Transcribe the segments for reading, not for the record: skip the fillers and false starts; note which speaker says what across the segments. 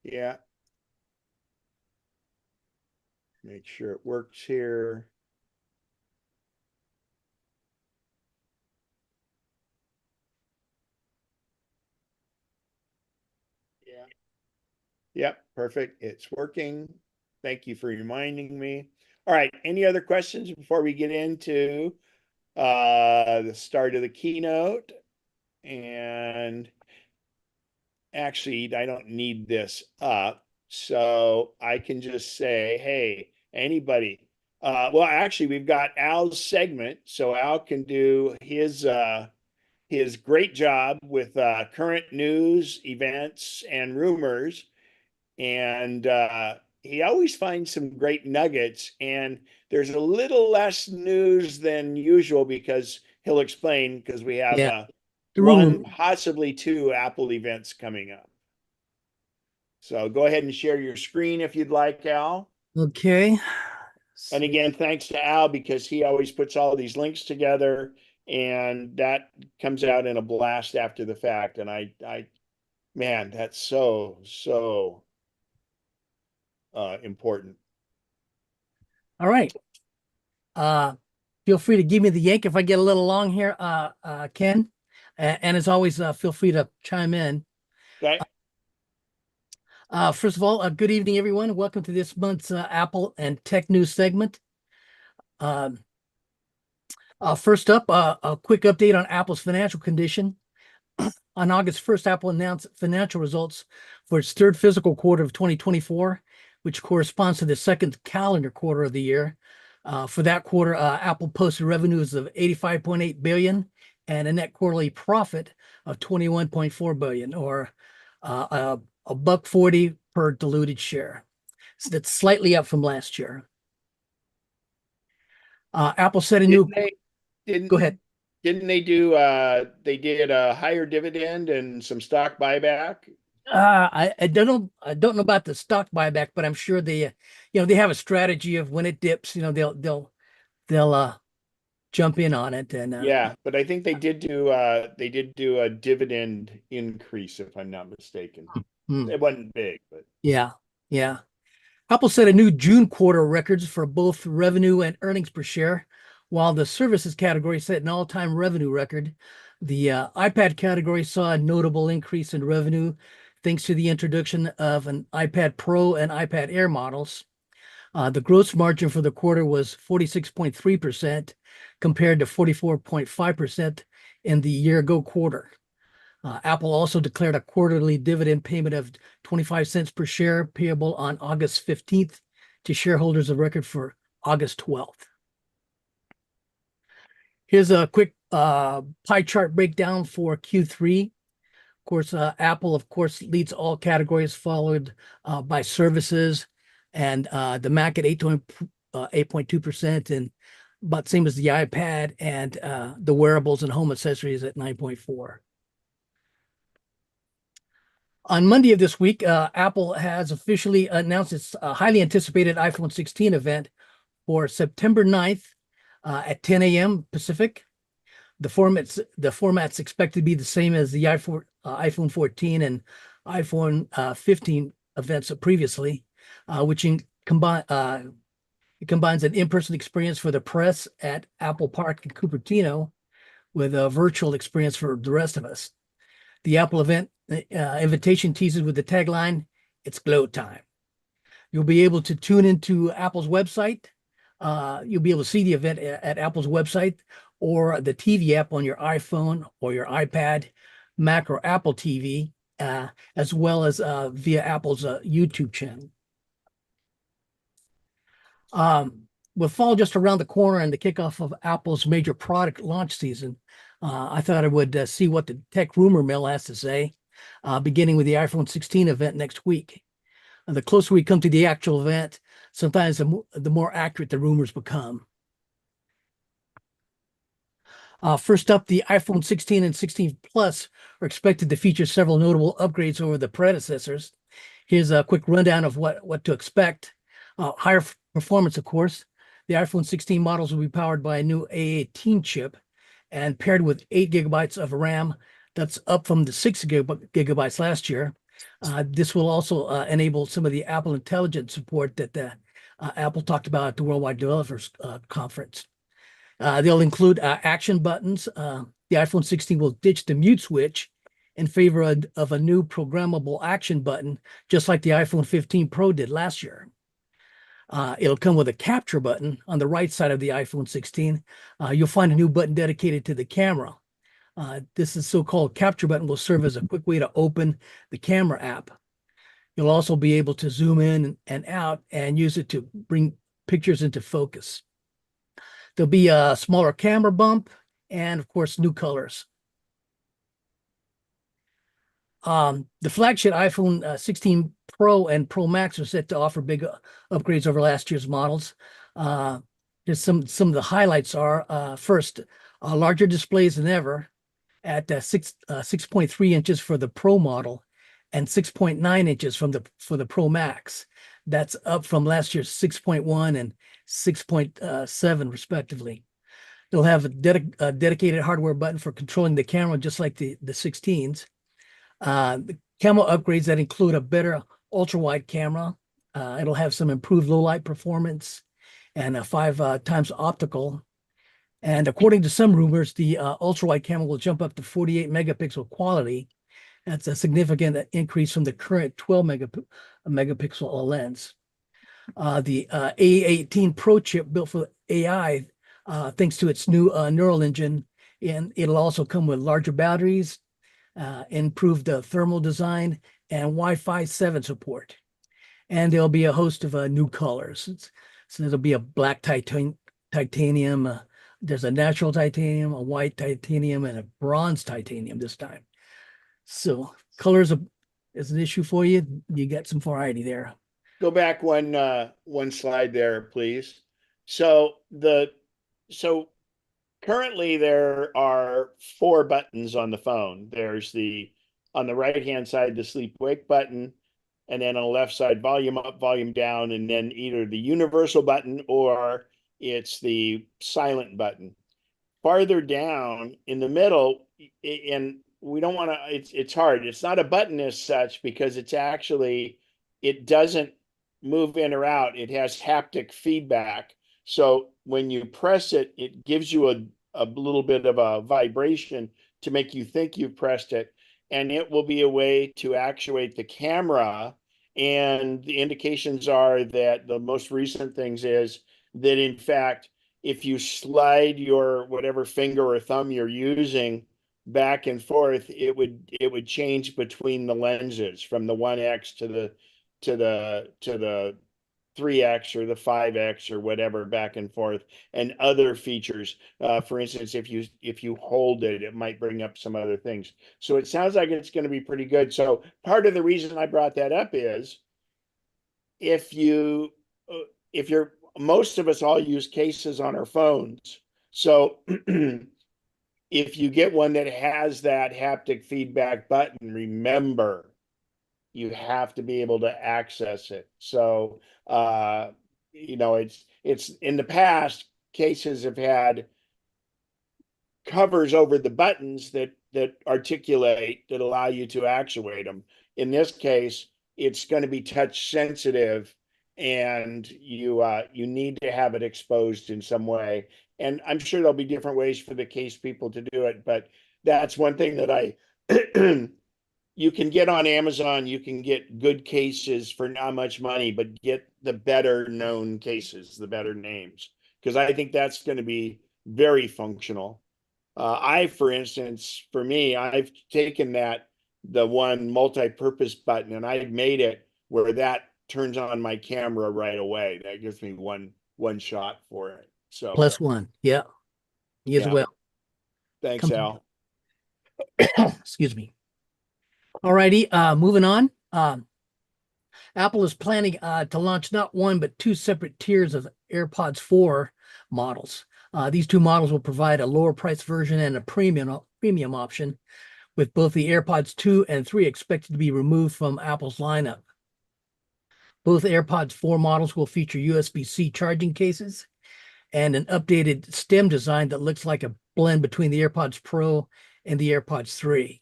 Speaker 1: Yeah. Make sure it works here. Yeah. Yep, perfect. It's working. Thank you for reminding me. All right, any other questions before we get into the start of the keynote? And actually, I don't need this up, so I can just say, hey, anybody. Well, actually, we've got Al's segment, so Al can do his great job with current news, events, and rumors. And he always finds some great nuggets. And there's a little less news than usual because he'll explain, because we have
Speaker 2: Yeah, the rumor.
Speaker 1: one, possibly two Apple events coming up. So go ahead and share your screen if you'd like, Al.
Speaker 2: Okay.
Speaker 1: And again, thanks to Al because he always puts all these links together and that comes out in a blast after the fact. And man, that's so important.
Speaker 2: All right. Uh, Feel free to give me the yank if I get a little long here, Ken. And as always, feel free to chime in.
Speaker 1: Okay.
Speaker 2: First of all, good evening, everyone. Welcome to this month's Apple and Tech News segment. Um, First up, a quick update on Apple's financial condition. On August 1st, Apple announced financial results for its third fiscal quarter of 2024, which corresponds to the second calendar quarter of the year. For that quarter, Apple posted revenues of $85.8 billion and a net quarterly profit of $21.4 billion, or a buck 40 per diluted share. So that's slightly up from last year. Apple set a new.
Speaker 1: Didn't they didn't
Speaker 2: Go ahead.
Speaker 1: didn't they did a higher dividend and some stock buyback?
Speaker 2: I don't know about the stock buyback, but I'm sure they have a strategy of when it dips, they'll jump in on it. And
Speaker 1: Yeah, but I think they did do a dividend increase, if I'm not mistaken.
Speaker 2: hmm,
Speaker 1: It wasn't big, but
Speaker 2: yeah, yeah. Apple set a new June quarter records for both revenue and earnings per share, while the services category set an all-time revenue record. The iPad category saw a notable increase in revenue thanks to the introduction of an iPad Pro and iPad Air models. The gross margin for the quarter was 46.3% compared to 44.5% in the year ago quarter. Apple also declared a quarterly dividend payment of 25 cents per share payable on August 15th to shareholders of record for August 12th. Here's a quick pie chart breakdown for Q3. Of course, Apple, of course, leads all categories, followed by services and the Mac at 8.2%, and about same as the iPad, and the wearables and home accessories at 9.4%. On Monday of this week, Apple has officially announced its highly anticipated iPhone 16 event for September 9th at 10 a.m. Pacific. The format's expected to be the same as the iPhone 14 and iPhone 15 events previously, which it combines an in-person experience for the press at Apple Park in Cupertino with a virtual experience for the rest of us. The Apple event invitation teases with the tagline, "It's glow time." You'll be able to tune into Apple's website. You'll be able to see the event at Apple's website or the TV app on your iPhone or your iPad, Mac, or Apple TV, as well as via Apple's YouTube channel. With fall just around the corner and the kickoff of Apple's major product launch season, I thought I would see what the tech rumor mill has to say, beginning with the iPhone 16 event next week. The closer we come to the actual event, sometimes the more accurate the rumors become. First up, the iPhone 16 and 16 Plus are expected to feature several notable upgrades over the predecessors. Here's a quick rundown of what to expect. Higher performance, of course. The iPhone 16 models will be powered by a new A18 chip and paired with 8 gigabytes of RAM. That's up from the 6 gigabytes last year. This will also enable some of the Apple Intelligence support that Apple talked about at the Worldwide Developers Conference. They'll include action buttons. The iPhone 16 will ditch the mute switch in favor of a new programmable action button, just like the iPhone 15 Pro did last year. It'll come with a capture button on the right side of the iPhone 16. You'll find a new button dedicated to the camera. This is so-called capture button will serve as a quick way to open the camera app. You'll also be able to zoom in and out and use it to bring pictures into focus. There'll be a smaller camera bump and, of course, new colors. The flagship iPhone 16 Pro and Pro Max are set to offer big upgrades over last year's models. There's some of the highlights are, first, larger displays than ever at 6.3 inches for the Pro model and 6.9 inches for the Pro Max. That's up from last year's 6.1 and 6.7 respectively. They'll have a dedicated hardware button for controlling the camera, just like the 16s. The camera upgrades that include a better ultra-wide camera. It'll have some improved low-light performance and a 5 times optical. And according to some rumors, the ultra-wide camera will jump up to 48 megapixel quality. That's a significant increase from the current 12 megapixel lens. The A18 Pro chip built for AI, thanks to its new neural engine, and it'll also come with larger batteries, improved thermal design, and Wi-Fi 7 support. And there'll be a host of new colors. So there'll be a black titanium, there's a natural titanium, a white titanium, and a bronze titanium this time. So colors is an issue for you. You get some variety there.
Speaker 1: Go back one slide there, please. So currently there are 4 buttons on the phone. There's on the right-hand side, the sleep wake button, and then on the left side, volume up, volume down, and then either the universal button or it's the silent button. Farther down in the middle, and we don't want to, it's hard. It's not a button as such because it's actually, it doesn't move in or out. It has haptic feedback. So when you press it, it gives you a little bit of a vibration to make you think you've pressed it. And it will be a way to actuate the camera. And the indications are that the most recent things is that, in fact, if you slide your whatever finger or thumb you're using back and forth, it would change between the lenses from the 1x to the 3x or the 5x or whatever, back and forth, and other features. For instance, if you hold it, it might bring up some other things. So it sounds like it's going to be pretty good. So part of the reason I brought that up is if you're most of us all use cases on our phones. So if you get one that has that haptic feedback button, remember, you have to be able to access it. So, it's in the past, cases have had covers over the buttons that articulate, that allow you to actuate them. In this case, it's going to be touch sensitive, and you need to have it exposed in some way. And I'm sure there'll be different ways for the case people to do it, but that's one thing that you can get on Amazon. You can get good cases for not much money, but get the better known cases, the better names, because I think that's going to be very functional. For instance, for me, I've taken the one multi-purpose button, and I've made it where that turns on my camera right away. That gives me one shot for it. So
Speaker 2: +1, yeah, me as well.
Speaker 1: Thanks, Al.
Speaker 2: Excuse me. All righty, moving on. Apple is planning to launch not one, but 2 separate tiers of AirPods 4 models. These 2 models will provide a lower price version and a premium option, with both the AirPods 2 and 3 expected to be removed from Apple's lineup. Both AirPods 4 models will feature USB-C charging cases and an updated stem design that looks like a blend between the AirPods Pro and the AirPods 3.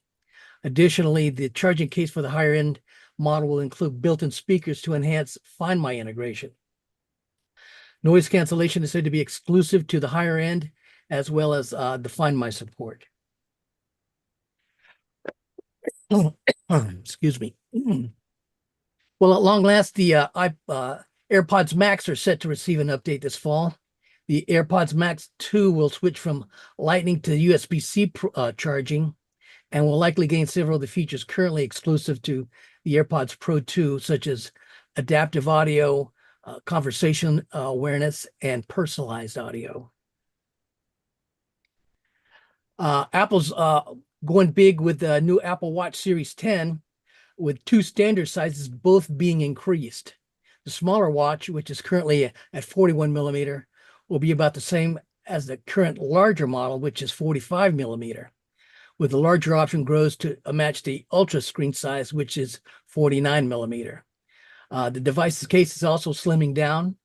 Speaker 2: Additionally, the charging case for the higher end model will include built-in speakers to enhance Find My integration. Noise cancellation is said to be exclusive to the higher end, as well as the Find My support. Excuse me. Well, at long last, the AirPods Max are set to receive an update this fall. The AirPods Max 2 will switch from Lightning to USB-C charging and will likely gain several of the features currently exclusive to the AirPods Pro 2, such as adaptive audio, conversation awareness, and personalized audio. Apple's going big with the new Apple Watch Series 10, with two standard sizes both being increased. The smaller watch, which is currently at 41 millimeter, will be about the same as the current larger model, which is 45 millimeter, with the larger option grows to match the ultra screen size, which is 49 millimeter. The device's case is also slimming down,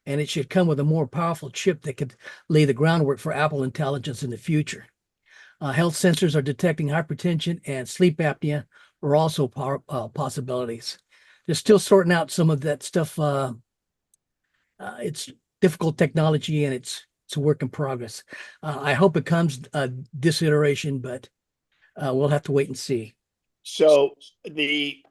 Speaker 2: and it should come with a more powerful chip that could lay the groundwork for Apple Intelligence in the future. Health sensors are detecting hypertension and sleep apnea are also possibilities. They're still sorting out some of that stuff. It's difficult technology, and it's a work in progress. I hope it comes this iteration, but we'll have to wait and see.
Speaker 1: So the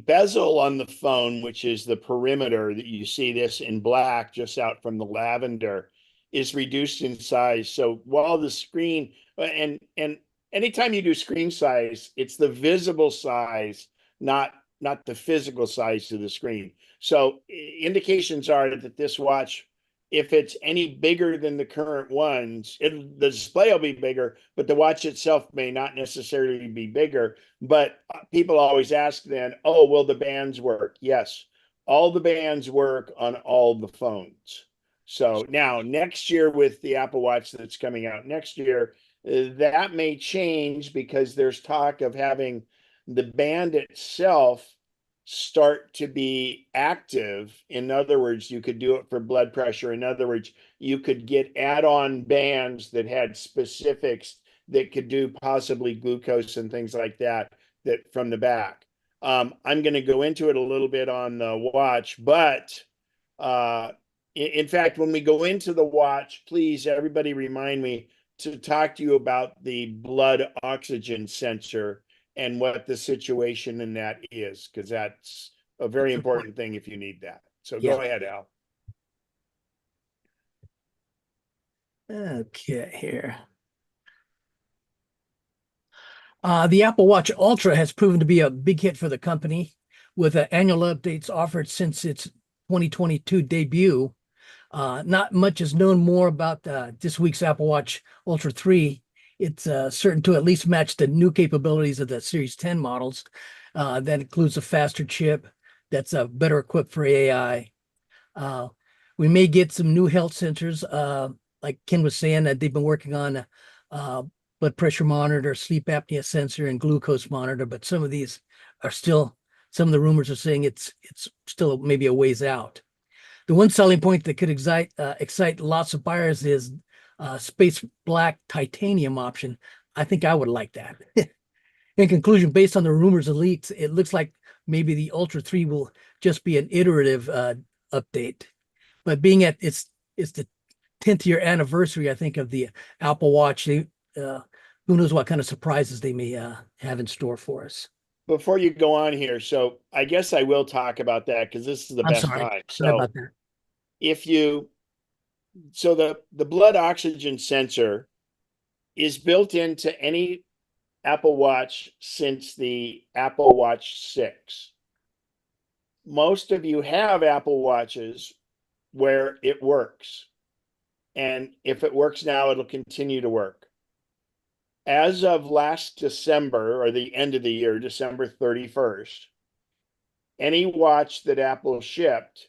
Speaker 1: bezel on the phone, which is the perimeter that you see this in black just out from the lavender, is reduced in size. So while the screen and anytime you do screen size, it's the visible size, not the physical size of the screen. So indications are that this watch, if it's any bigger than the current ones, the display will be bigger, but the watch itself may not necessarily be bigger. But people always ask then, oh, will the bands work? Yes, all the bands work on all the phones. So now next year with the Apple Watch that's coming out next year, that may change because there's talk of having the band itself start to be active. In other words, you could do it for blood pressure. In other words, you could get add-on bands that had specifics that could do possibly glucose and things like that from the back. I'm going to go into it a little bit on the watch, but in fact, when we go into the watch, please, everybody remind me to talk to you about the blood oxygen sensor and what the situation in that is, because that's a very important thing if you need that. So go ahead, Al.
Speaker 2: Okay, here. The Apple Watch Ultra has proven to be a big hit for the company, with annual updates offered since its 2022 debut. Not much is known more about this week's Apple Watch Ultra 3. It's certain to at least match the new capabilities of the Series 10 models. That includes a faster chip that's better equipped for AI. We may get some new health sensors, like Ken was saying, that they've been working on blood pressure monitor, sleep apnea sensor, and glucose monitor, but some of these are still, some of the rumors are saying it's still maybe a ways out. The one selling point that could excite lots of buyers is space black titanium option. I think I would like that. In conclusion, based on the rumors and leaks, it looks like maybe the Ultra 3 will just be an iterative update. But being at it's the 10th year anniversary, I think, of the Apple Watch, who knows what kind of surprises they may have in store for us.
Speaker 1: Before you go on here, so I guess I will talk about that because this is the best time.
Speaker 2: Sorry about that.
Speaker 1: So the blood oxygen sensor is built into any Apple Watch since the Apple Watch 6. Most of you have Apple Watches where it works. And if it works now, it'll continue to work. As of last December, or the end of the year, December 31st, any watch that Apple shipped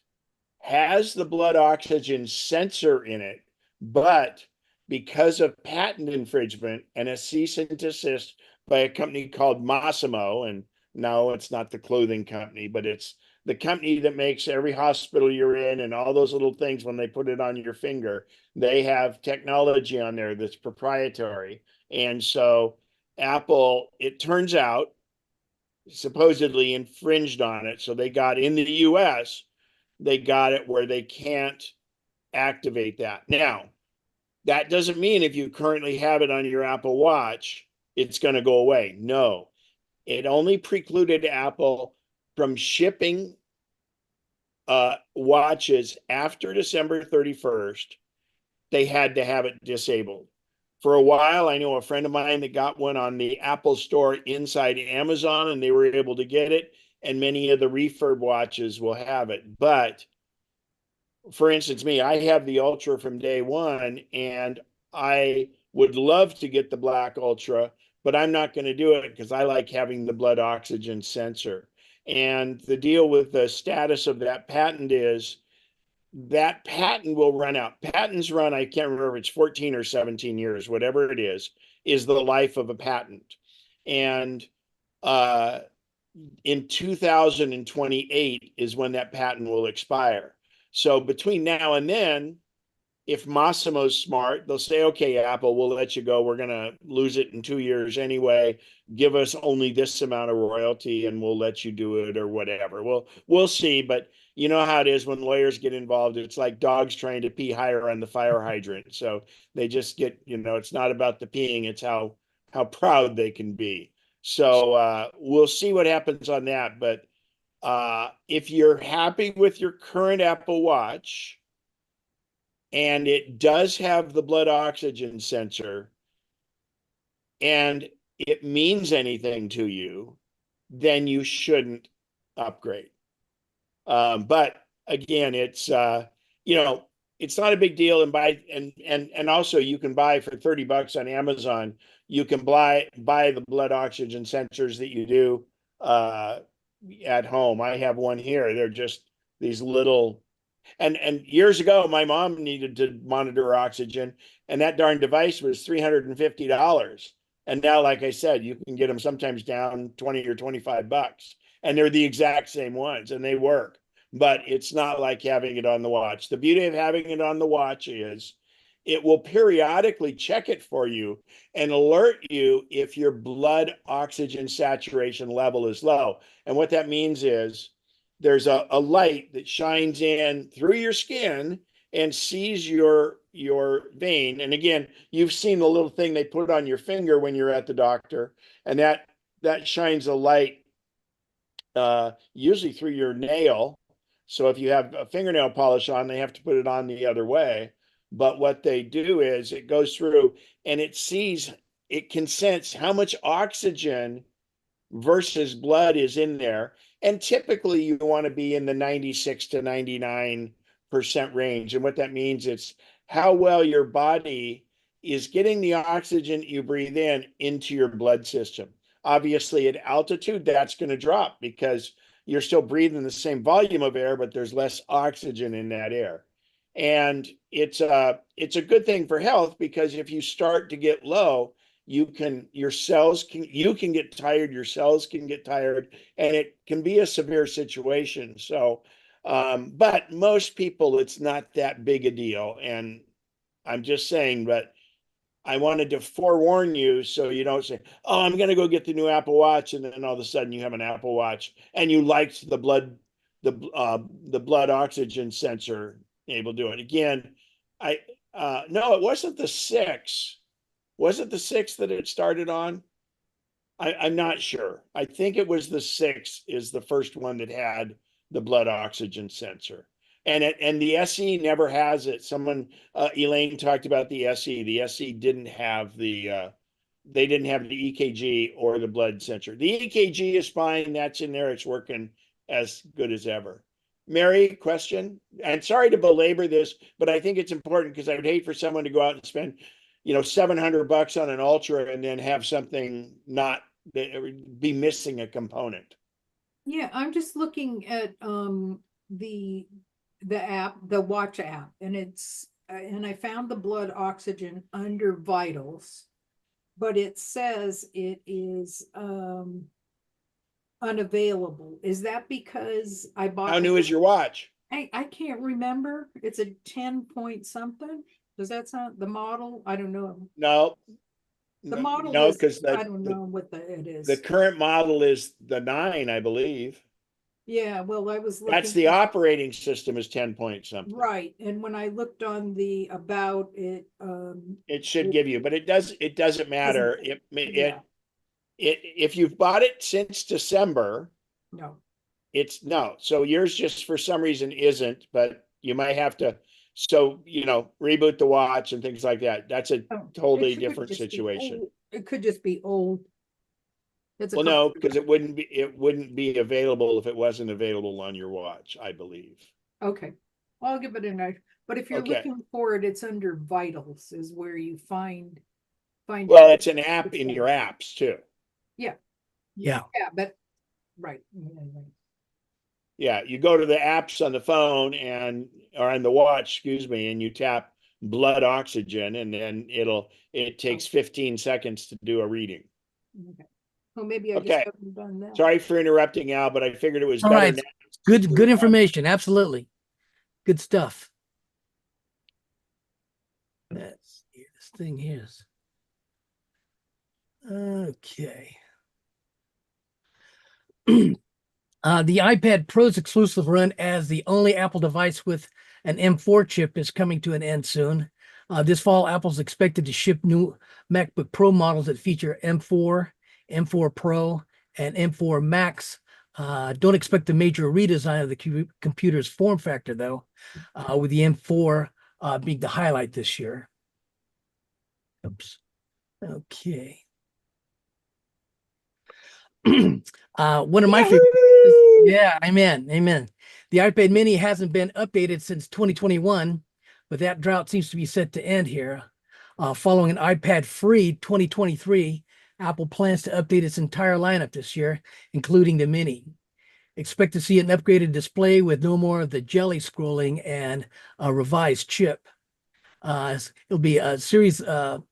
Speaker 1: has the blood oxygen sensor in it, but because of patent infringement and a cease and desist by a company called Massimo, and no, it's not the clothing company, but it's the company that makes every hospital you're in and all those little things when they put it on your finger, they have technology on there that's proprietary. And so Apple, it turns out, supposedly infringed on it. So they got in the US, they got it where they can't activate that. Now, that doesn't mean if you currently have it on your Apple Watch, it's going to go away. No, it only precluded Apple from shipping watches after December 31st. They had to have it disabled. For a while, I know a friend of mine that got one on the Apple store inside Amazon, and they were able to get it. And many of the refurb watches will have it. But for instance, me, I have the Ultra from day one, and I would love to get the Black Ultra, but I'm not going to do it because I like having the blood oxygen sensor. And the deal with the status of that patent is that patent will run out. Patents run, I can't remember if it's 14 or 17 years, whatever it is the life of a patent. And uh, in 2028 is when that patent will expire. So between now and then, if Massimo's smart, they'll say, okay, Apple, we'll let you go. We're going to lose it in 2 years anyway. Give us only this amount of royalty and we'll let you do it or whatever. We'll see. But you know how it is when lawyers get involved. It's like dogs trying to pee higher on the fire hydrant. So they just get, it's not about the peeing, it's how proud they can be. So we'll see what happens on that. But if you're happy with your current Apple Watch, and it does have the blood oxygen sensor, and it means anything to you, then you shouldn't upgrade. But again, it's not a big deal. And also you can buy for $30 on Amazon. You can buy the blood oxygen sensors that you do at home. I have one here. They're just these little. And years ago, my mom needed to monitor her oxygen, and that darn device was $350. And now, like I said, you can get them sometimes down 20 or $25, and they're the exact same ones, and they work. But it's not like having it on the watch. The beauty of having it on the watch is it will periodically check it for you and alert you if your blood oxygen saturation level is low. And what that means is there's a light that shines in through your skin and sees your vein. And again, you've seen the little thing they put on your finger when you're at the doctor, and that shines a light usually through your nail. So if you have a fingernail polish on, they have to put it on the other way. But what they do is it goes through and it can sense how much oxygen versus blood is in there. And typically you want to be in the 96 to 99% range. And what that means is how well your body is getting the oxygen you breathe in into your blood system. Obviously, at altitude, that's going to drop because you're still breathing the same volume of air, but there's less oxygen in that air. And it's a good thing for health because if you start to get low, you can get tired, your cells can get tired, and it can be a severe situation. So but most people it's not that big a deal. And I'm just saying, but I wanted to forewarn you so you don't say, oh, I'm going to go get the new Apple Watch, and then all of a sudden you have an Apple Watch and you liked the blood oxygen sensor able to do it. Again, I no, it wasn't the 6. Was it the 6 that it started on? I'm not sure. I think it was the 6 is the first one that had the blood oxygen sensor. And the SE never has it. Elaine talked about the SE. The SE didn't have they didn't have the EKG or the blood sensor. The EKG is fine. That's in there. It's working as good as ever. Mary, question? And sorry to belabor this, but I think it's important because I would hate for someone to go out and spend, $700 on an Ultra and then have something not be missing a component.
Speaker 3: Yeah, I'm just looking at the app, the watch app, and and I found the blood oxygen under vitals, but it says it is unavailable. Is that because I bought
Speaker 1: How new is your watch?
Speaker 3: I can't remember. It's a 10 point something. Does that sound the model? I don't know.
Speaker 1: No,
Speaker 3: The model
Speaker 1: No,
Speaker 3: is,
Speaker 1: because
Speaker 3: I don't know what it
Speaker 1: the
Speaker 3: is.
Speaker 1: current model is the 9, I believe.
Speaker 3: Yeah, well, I was
Speaker 1: That's
Speaker 3: looking,
Speaker 1: the operating system is 10 point something.
Speaker 3: right, and when I looked on the about it,
Speaker 1: It should give you, but it doesn't matter.
Speaker 3: yeah,
Speaker 1: If you've bought it since December,
Speaker 3: no.
Speaker 1: it's no. So yours just for some reason isn't, but you might have to, so, reboot the watch and things like that. That's a
Speaker 3: Oh,
Speaker 1: totally
Speaker 3: it could
Speaker 1: different
Speaker 3: just be
Speaker 1: situation.
Speaker 3: old. It could just be old. It's a
Speaker 1: Well, no,
Speaker 3: couple.
Speaker 1: because it wouldn't be available if it wasn't available on your watch, I believe.
Speaker 3: Okay, I'll give it a night. But if you're
Speaker 1: Okay.
Speaker 3: looking for it, it's under vitals is where you find
Speaker 1: Well,
Speaker 3: it.
Speaker 1: it's an app in your apps too.
Speaker 3: Yeah,
Speaker 2: Yeah.
Speaker 3: yeah, but right.
Speaker 1: Yeah, you go to the apps on the phone or on the watch, excuse me, and you tap blood oxygen, and then it takes 15 seconds to do a reading.
Speaker 3: Okay. Well, maybe I just
Speaker 1: Okay.
Speaker 3: haven't done that.
Speaker 1: Sorry for interrupting, Al, but I figured it was
Speaker 2: All
Speaker 1: better
Speaker 2: right.
Speaker 1: now.
Speaker 2: Good information. Absolutely. Good stuff. Let's see. This thing here is okay. The iPad Pro's exclusive run as the only Apple device with an M4 chip is coming to an end soon. This fall, Apple's expected to ship new MacBook Pro models that feature M4, M4 Pro, and M4 Max. Don't expect a major redesign of the computer's form factor, though, with the M4 being the highlight this year. Oops. Okay. One of my favorite. Yeah, amen. Amen. The iPad mini hasn't been updated since 2021, but that drought seems to be set to end here. Following an iPad free 2023, Apple plans to update its entire lineup this year, including the mini. Expect to see an upgraded display with no more of the jelly scrolling and a revised chip. It'll be a series. The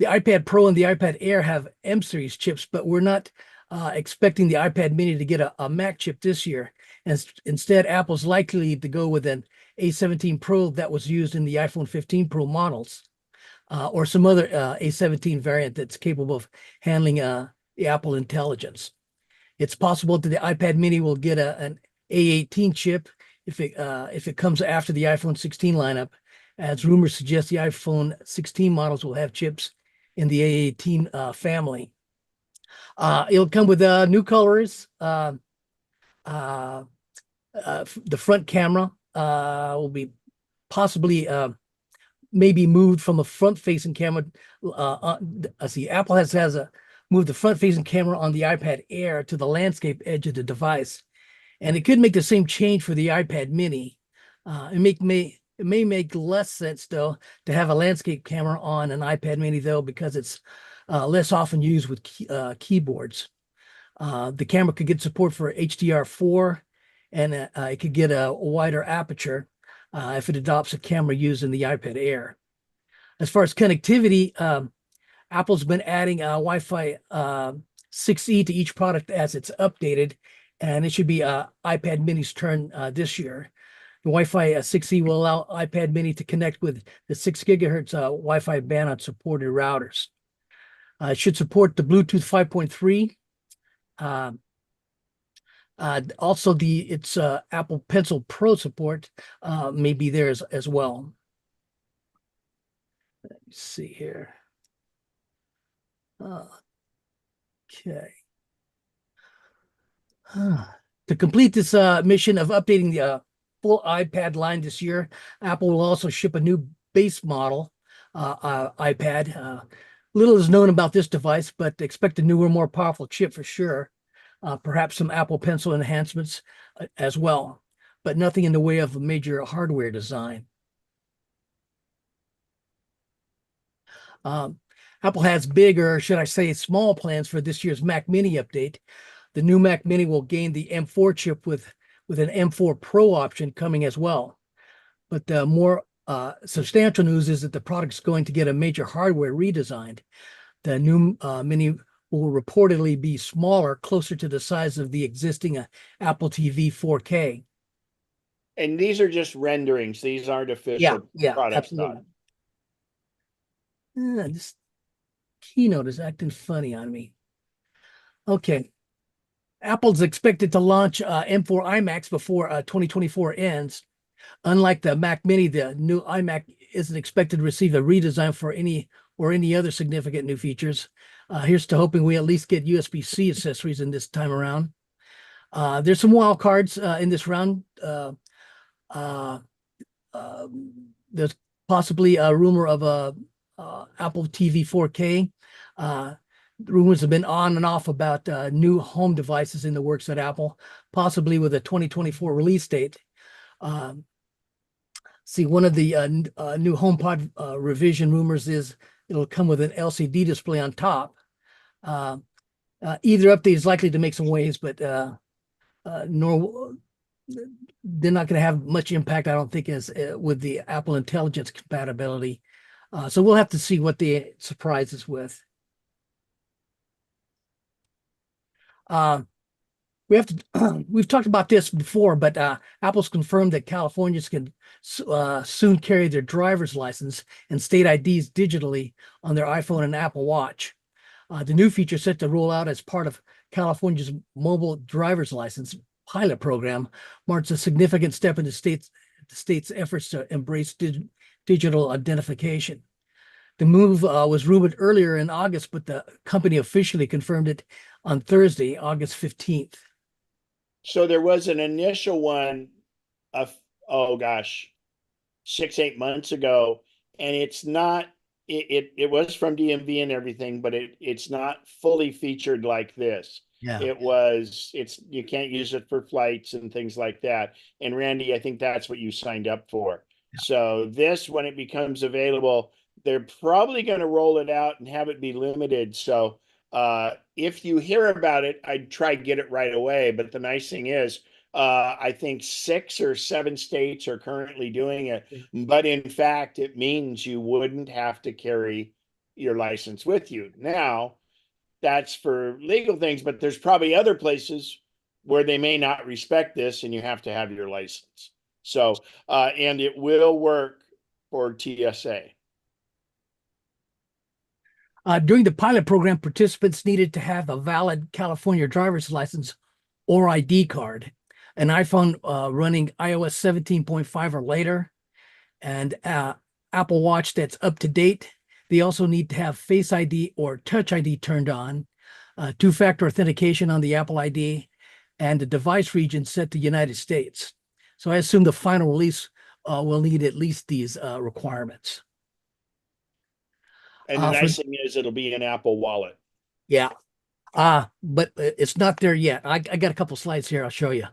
Speaker 2: iPad Pro and the iPad Air have M series chips, but we're not expecting the iPad mini to get a Mac chip this year. And instead, Apple's likely to go with an A17 Pro that was used in the iPhone 15 Pro models, or some other A17 variant that's capable of handling the Apple Intelligence. It's possible that the iPad mini will get an A18 chip if it comes after the iPhone 16 lineup, as rumors suggest the iPhone 16 models will have chips in the A18 family. It'll come with new colors. The front camera will be possibly maybe moved from a front-facing camera. See, Apple has moved the front-facing camera on the iPad Air to the landscape edge of the device, and it could make the same change for the iPad Mini. It may make less sense, though, to have a landscape camera on an iPad Mini, though, because it's less often used with keyboards. The camera could get support for HDR4, and it could get a wider aperture if it adopts a camera used in the iPad Air. As far as connectivity, Apple's been adding Wi-Fi 6E to each product as it's updated, and it should be iPad Mini's turn this year. The Wi-Fi 6E will allow iPad Mini to connect with the 6 gigahertz Wi-Fi band on supported routers. It should support the Bluetooth 5.3. Also, its Apple Pencil Pro support may be there as well. Let me see here. Okay. To complete this mission of updating the full iPad line this year, Apple will also ship a new base model iPad. Little is known about this device, but expect a newer, more powerful chip for sure. Perhaps some Apple Pencil enhancements as well, but nothing in the way of a major hardware design. Apple has big, or should I say small, plans for this year's Mac Mini update. The new Mac Mini will gain the M4 chip with an M4 Pro option coming as well. But the more substantial news is that the product's going to get a major hardware redesign. The new Mini will reportedly be smaller, closer to the size of the existing Apple TV 4K.
Speaker 1: And these are just renderings. These aren't official
Speaker 2: Yeah,
Speaker 1: product
Speaker 2: absolutely.
Speaker 1: thought.
Speaker 2: Just Keynote is acting funny on me. Okay. Apple's expected to launch M4 iMacs before 2024 ends. Unlike the Mac Mini, the new iMac isn't expected to receive a redesign for any other significant new features. Here's to hoping we at least get USB-C accessories in this time around. There's some wild cards in this round. Uh, there's possibly a rumor of a Apple TV 4K. Rumors have been on and off about new home devices in the works at Apple, possibly with a 2024 release date. See, one of the new HomePod revision rumors is it'll come with an LCD display on top. Either update is likely to make some waves, but nor they're not going to have much impact, I don't think, as with the Apple Intelligence compatibility. So we'll have to see what the surprise is with. We've talked about this before, but Apple's confirmed that Californians can soon carry their driver's license and state IDs digitally on their iPhone and Apple Watch. The new feature set to roll out as part of California's mobile driver's license pilot program marks a significant step in the state's efforts to embrace digital identification. The move was rumored earlier in August, but the company officially confirmed it on Thursday, August 15th.
Speaker 1: So there was an initial one of, oh gosh, 6-8 months ago, and it's not, it was from DMV and everything, but it's not fully featured like this.
Speaker 2: Yeah.
Speaker 1: You can't use it for flights and things like that. And Randy, I think that's what you signed up for.
Speaker 2: Yeah.
Speaker 1: So this, when it becomes available, they're probably going to roll it out and have it be limited. So if you hear about it, I'd try to get it right away. But the nice thing is, I think 6 or 7 states are currently doing it. But in fact, it means you wouldn't have to carry your license with you. Now, that's for legal things, but there's probably other places where they may not respect this and you have to have your license. So, and it will work for TSA.
Speaker 2: During the pilot program, participants needed to have a valid California driver's license or ID card, an iPhone running iOS 17.5 or later, and Apple Watch that's up to date. They also need to have Face ID or Touch ID turned on, two-factor authentication on the Apple ID, and the device region set to United States. So I assume the final release will need at least these requirements.
Speaker 1: And the nice thing is it'll be an Apple Wallet.
Speaker 2: Yeah. But it's not there yet. I got a couple slides here I'll show you.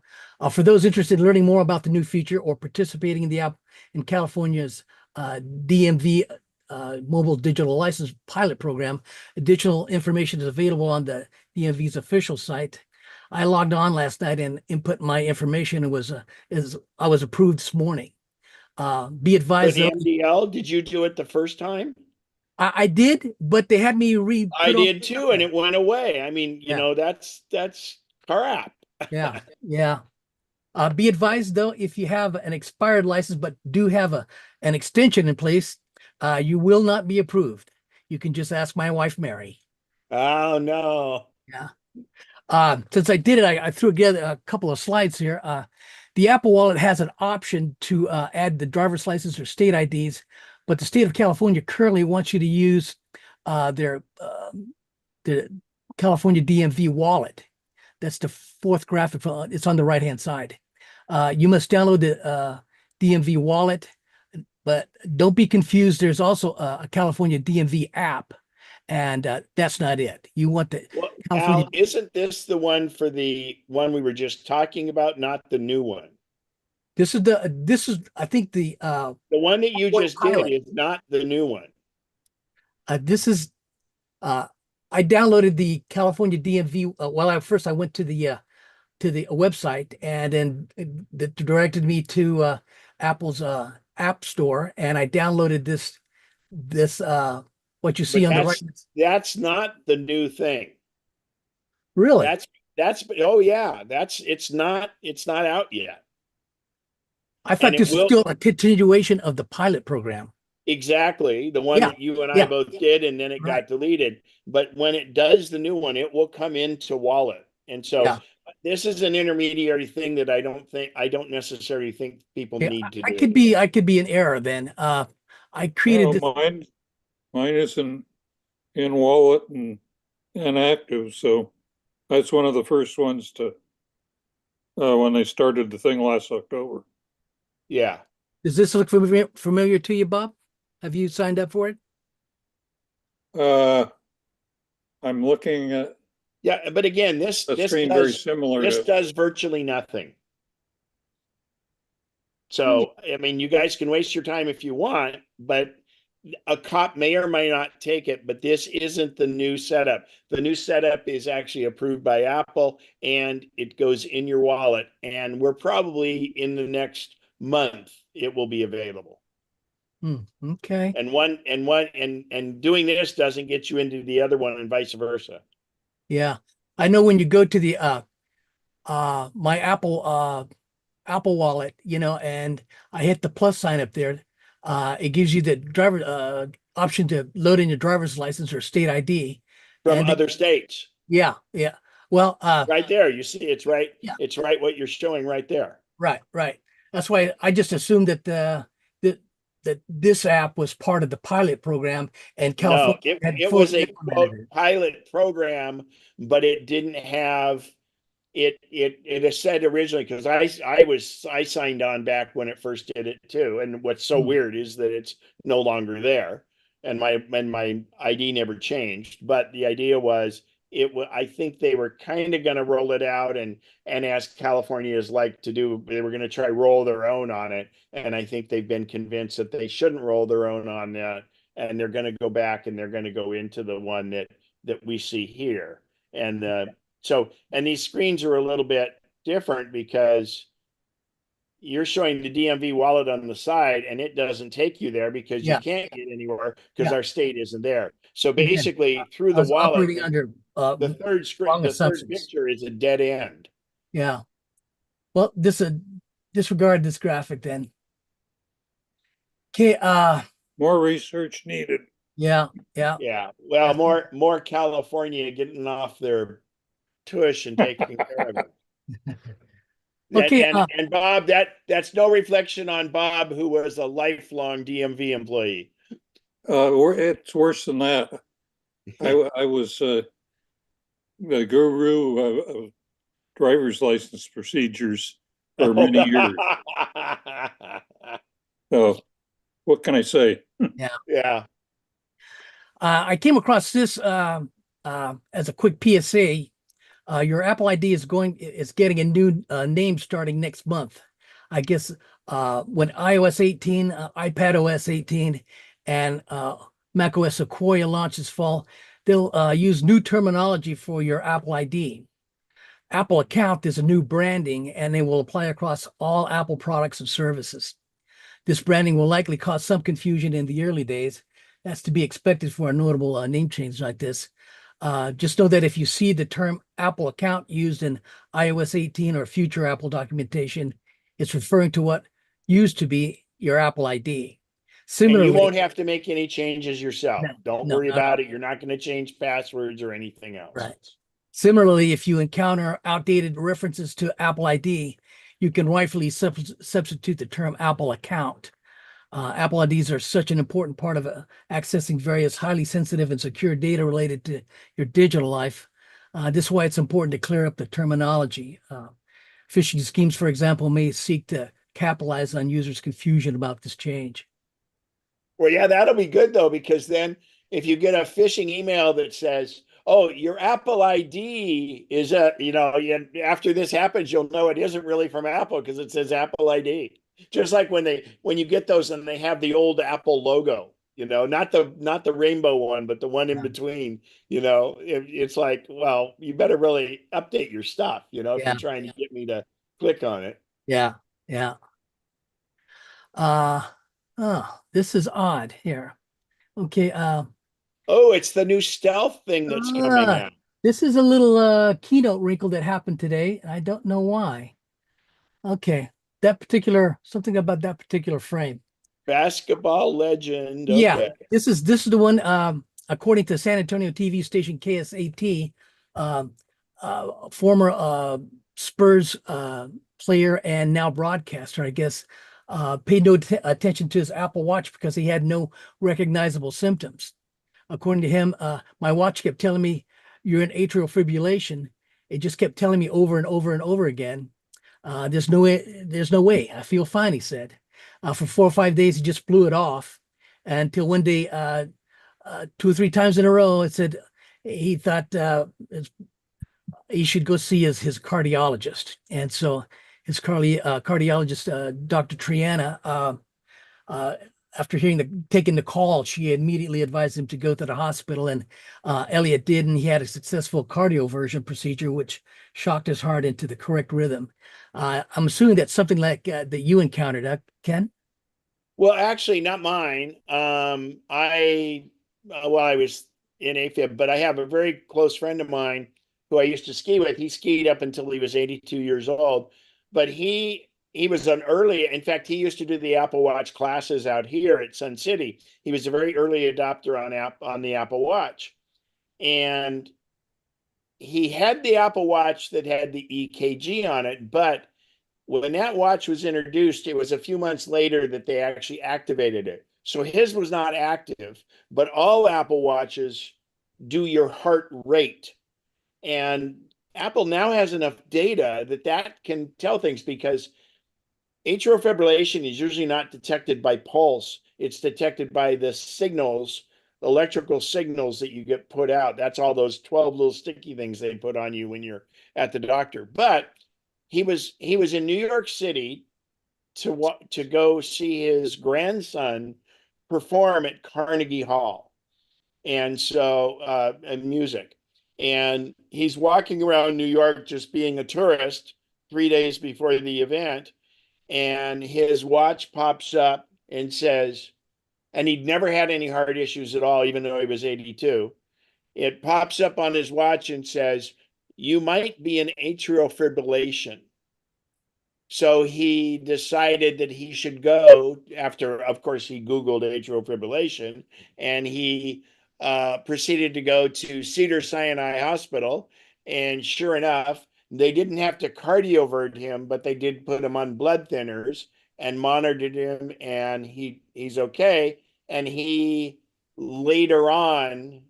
Speaker 2: For those interested in learning more about the new feature or participating in the app in California's DMV mobile digital license pilot program, additional information is available on the DMV's official site. I logged on last night and input my information and I was approved this morning. Be advised.
Speaker 1: For the MDL, did you do it the first time?
Speaker 2: I did, but they had me
Speaker 1: I did too, and it went away. I mean, you know, that's crap.
Speaker 2: Yeah. Be advised though, if you have an expired license but do have an extension in place, you will not be approved. You can just ask my wife, Mary.
Speaker 1: Oh no.
Speaker 2: Yeah. Since I did it, I threw together a couple of slides here. The Apple Wallet has an option to add the driver's license or state IDs, but the state of California currently wants you to use the California DMV wallet. That's the fourth graphic. It's on the right-hand side. You must download the DMV wallet, but don't be confused. There's also a California DMV app, and that's not it. You want the
Speaker 1: California. Al, isn't this the one for the one we were just talking about, not the new one?
Speaker 2: This is I think the
Speaker 1: one that you just did is not the new one.
Speaker 2: This is I downloaded the California DMV. I went to the website, and then it directed me to Apple's app store, and I downloaded this what you see on the right.
Speaker 1: That's not the new thing.
Speaker 2: Really?
Speaker 1: That's oh yeah, it's not out yet.
Speaker 2: I thought this was still a continuation of the pilot program.
Speaker 1: Exactly, the one
Speaker 2: Yeah,
Speaker 1: that you and I
Speaker 2: yeah,
Speaker 1: both did, and then it
Speaker 2: right.
Speaker 1: got deleted. But when it does the new one, it will come into Wallet. And so
Speaker 2: Yeah.
Speaker 1: this is an intermediary thing that I don't necessarily think people
Speaker 2: Yeah.
Speaker 1: need to
Speaker 2: I
Speaker 1: do.
Speaker 2: could be, I could be in error then. I created
Speaker 4: Well,
Speaker 2: this.
Speaker 4: mine isn't in wallet and active, so that's one of the first ones to when they started the thing last October.
Speaker 1: Yeah.
Speaker 2: Does this look familiar to you, Bob? Have you signed up for it?
Speaker 4: Uh, I'm looking at
Speaker 1: Yeah, but again, this
Speaker 4: a
Speaker 1: this
Speaker 4: screen very
Speaker 1: does
Speaker 4: similar
Speaker 1: this
Speaker 4: to.
Speaker 1: does virtually nothing.
Speaker 2: Hmm.
Speaker 1: So, I mean, you guys can waste your time if you want, but a cop may or may not take it, but this isn't the new setup. The new setup is actually approved by Apple and it goes in your wallet. And we're probably in the next month, it will be available.
Speaker 2: Okay.
Speaker 1: And doing this doesn't get you into the other one and vice versa.
Speaker 2: Yeah. I know when you go to the my Apple Wallet, and I hit the plus sign up there, it gives you the driver option to load in your driver's license or state ID.
Speaker 1: From
Speaker 2: And
Speaker 1: other states.
Speaker 2: yeah, yeah. Well,
Speaker 1: Right there. You see,
Speaker 2: yeah,
Speaker 1: it's right what you're showing right there.
Speaker 2: right, right. That's why I just assumed that that that this app was part of the pilot program and
Speaker 1: No,
Speaker 2: California had
Speaker 1: it was
Speaker 2: fully
Speaker 1: a
Speaker 2: implemented
Speaker 1: quote
Speaker 2: it.
Speaker 1: pilot program, but it didn't have it has said originally because I signed on back when it first did it too. And what's so
Speaker 2: Hmm.
Speaker 1: weird is that it's no longer there, and my ID never changed. But the idea was I think they were kind of going to roll it out and as California is like to do, they were going to try roll their own on it. And I think they've been convinced that they shouldn't roll their own on that, and they're going to go back and they're going to go into the one that we see here. And so, and these screens are a little bit different because you're showing the DMV wallet on the side and it doesn't take you there because you
Speaker 2: Yeah,
Speaker 1: can't get anywhere because
Speaker 2: yeah.
Speaker 1: our state isn't there. So
Speaker 2: Again,
Speaker 1: basically through
Speaker 2: I
Speaker 1: the
Speaker 2: was
Speaker 1: wallet,
Speaker 2: operating under wrong
Speaker 1: the third
Speaker 2: assumptions.
Speaker 1: picture is a dead end.
Speaker 2: Yeah. Well, disregard this graphic then. Okay,
Speaker 4: More research needed.
Speaker 2: yeah, yeah.
Speaker 1: Yeah. Well,
Speaker 2: That's-
Speaker 1: more California getting off their tush and taking care of it. That
Speaker 2: Okay,
Speaker 1: and Bob, that's no reflection on Bob, who was a lifelong DMV employee.
Speaker 4: It's worse than that. I was the guru of driver's license procedures for many years. So what can I say?
Speaker 2: yeah.
Speaker 1: Yeah.
Speaker 2: I came across this as a quick PSA. Your Apple ID is getting a new name starting next month. I guess when iOS 18, iPad OS 18, and macOS Sequoia launches fall, they'll use new terminology for your Apple ID. Apple account is a new branding, and they will apply across all Apple products and services. This branding will likely cause some confusion in the early days. That's to be expected for a notable name change like this. Just know that if you see the term Apple account used in iOS 18 or future Apple documentation, it's referring to what used to be your Apple ID.
Speaker 1: And you
Speaker 2: Similarly,
Speaker 1: won't have to make any changes yourself.
Speaker 2: no,
Speaker 1: Don't
Speaker 2: no,
Speaker 1: worry
Speaker 2: not at
Speaker 1: about
Speaker 2: all.
Speaker 1: it. You're not going to change passwords or anything else.
Speaker 2: Right. Similarly, if you encounter outdated references to Apple ID, you can rightfully substitute the term Apple account. Apple IDs are such an important part of accessing various highly sensitive and secure data related to your digital life. This is why it's important to clear up the terminology. Phishing schemes, for example, may seek to capitalize on users' confusion about this change.
Speaker 1: Well, yeah, that'll be good though, because then if you get a phishing email that says, "Oh, your Apple ID is after this happens, you'll know it isn't really from Apple because it says Apple ID." Just like when you get those and they have the old Apple logo, not the rainbow one, but the one in
Speaker 2: Yeah,
Speaker 1: between. It's like, well, you better really update your stuff, if you're
Speaker 2: yeah,
Speaker 1: trying to get me to click on it.
Speaker 2: yeah, yeah. Uh, oh, this is odd here. Okay,
Speaker 1: Oh, it's the new stealth thing that's coming
Speaker 2: uh,
Speaker 1: out.
Speaker 2: this is a little keynote wrinkle that happened today. I don't know why. Okay, something about that particular frame.
Speaker 1: Basketball legend.
Speaker 2: Yeah,
Speaker 1: Okay.
Speaker 2: this is the one. According to San Antonio TV station KSAT, um, former Spurs player and now broadcaster, I guess, paid no attention to his Apple Watch because he had no recognizable symptoms. According to him, my watch kept telling me you're in atrial fibrillation. It just kept telling me over and over and over again. There's no way. There's no way. I feel fine, he said. For 4 or 5 days, he just blew it off until one day, 2 or 3 times in a row, it said he thought he should go see his cardiologist. And so his cardiologist, Dr. Triana, uh, after taking the call, she immediately advised him to go to the hospital, and Elliot did, and he had a successful cardioversion procedure, which shocked his heart into the correct rhythm. I'm assuming that's something like that you encountered, Ken?
Speaker 1: Well, actually, not mine. I was in AFib, but I have a very close friend of mine who I used to ski with. He skied up until he was 82 years old, but he was an early. In fact, he used to do the Apple Watch classes out here at Sun City. He was a very early adopter on the Apple Watch, and he had the Apple Watch that had the EKG on it, but when that watch was introduced, it was a few months later that they actually activated it. So his was not active, but all Apple Watches do your heart rate. And Apple now has enough data that can tell things, because atrial fibrillation is usually not detected by pulse. It's detected by the signals, electrical signals that you get put out. That's all those 12 little sticky things they put on you when you're at the doctor. But he was in New York City to go see his grandson perform at Carnegie Hall, and so and music, and he's walking around New York just being a tourist 3 days before the event, and his watch pops up and says, and he'd never had any heart issues at all, even though he was 82. It pops up on his watch and says, "You might be in atrial fibrillation." So he decided that he should go after, of course, he Googled atrial fibrillation, and he proceeded to go to Cedars-Sinai Hospital. And sure enough, they didn't have to cardiovert him, but they did put him on blood thinners and monitored him, and he's okay. And he later on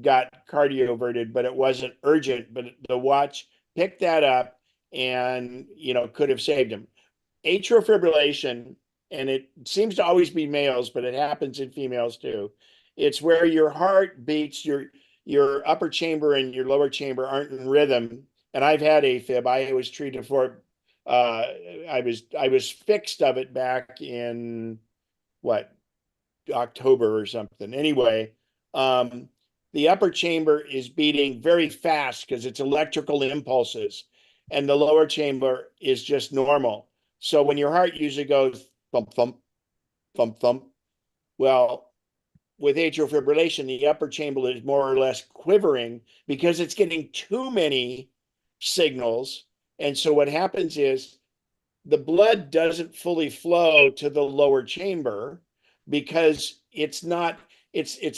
Speaker 1: got cardioverted, but it wasn't urgent. But the watch picked that up and could have saved him. Atrial fibrillation, and it seems to always be males, but it happens in females too. It's where your heart beats, your upper chamber and your lower chamber aren't in rhythm. And I've had AFib. I was treated for it. I was fixed of it back in what, October or something. Anyway, the upper chamber is beating very fast because it's electrical impulses, and the lower chamber is just normal. So when your heart usually goes thump, thump, thump, thump, well, with atrial fibrillation, the upper chamber is more or less quivering because it's getting too many signals. And so what happens is the blood doesn't fully flow to the lower chamber because it's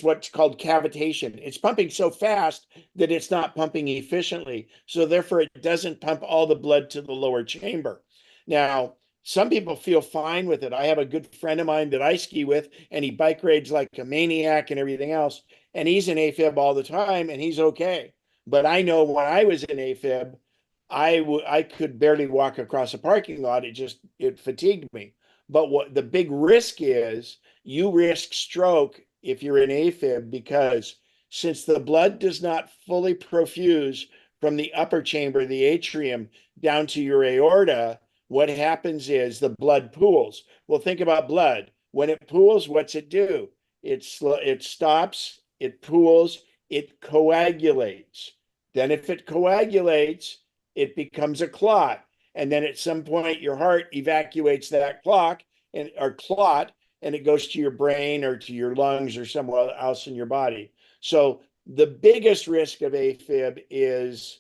Speaker 1: what's called cavitation. It's pumping so fast that it's not pumping efficiently. So therefore it doesn't pump all the blood to the lower chamber. Now, some people feel fine with it. I have a good friend of mine that I ski with, and he bike rides like a maniac and everything else. And he's in AFib all the time, and he's okay. But I know when I was in AFib, I could barely walk across a parking lot. It fatigued me. But what the big risk is, you risk stroke if you're in AFib, because since the blood does not fully profuse from the upper chamber, the atrium, down to your aorta, what happens is the blood pools. Well, think about blood. When it pools, what's it do? It stops, it pools, it coagulates. Then if it coagulates, it becomes a clot. And then at some point, your heart evacuates that clot, and it goes to your brain or to your lungs or somewhere else in your body. So the biggest risk of AFib is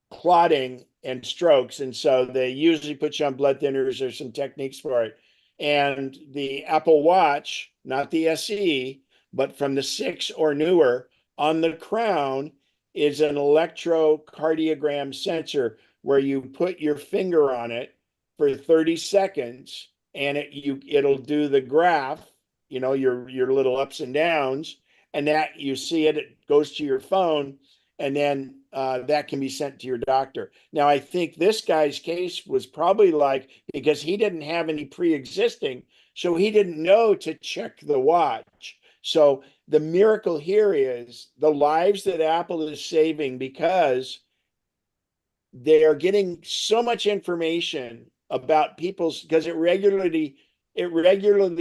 Speaker 1: clotting and strokes. And so they usually put you on blood thinners. There's some techniques for it. And the Apple Watch, not the SE, but from the 6 or newer, on the crown is an electrocardiogram sensor where you put your finger on it for 30 seconds and it'll do the graph, your little ups and downs, and that you see it goes to your phone, and then that can be sent to your doctor. Now, I think this guy's case was probably like, because he didn't have any pre-existing, so he didn't know to check the watch. So the miracle here is the lives that Apple is saving, because they are getting so much information about people's, because it regularly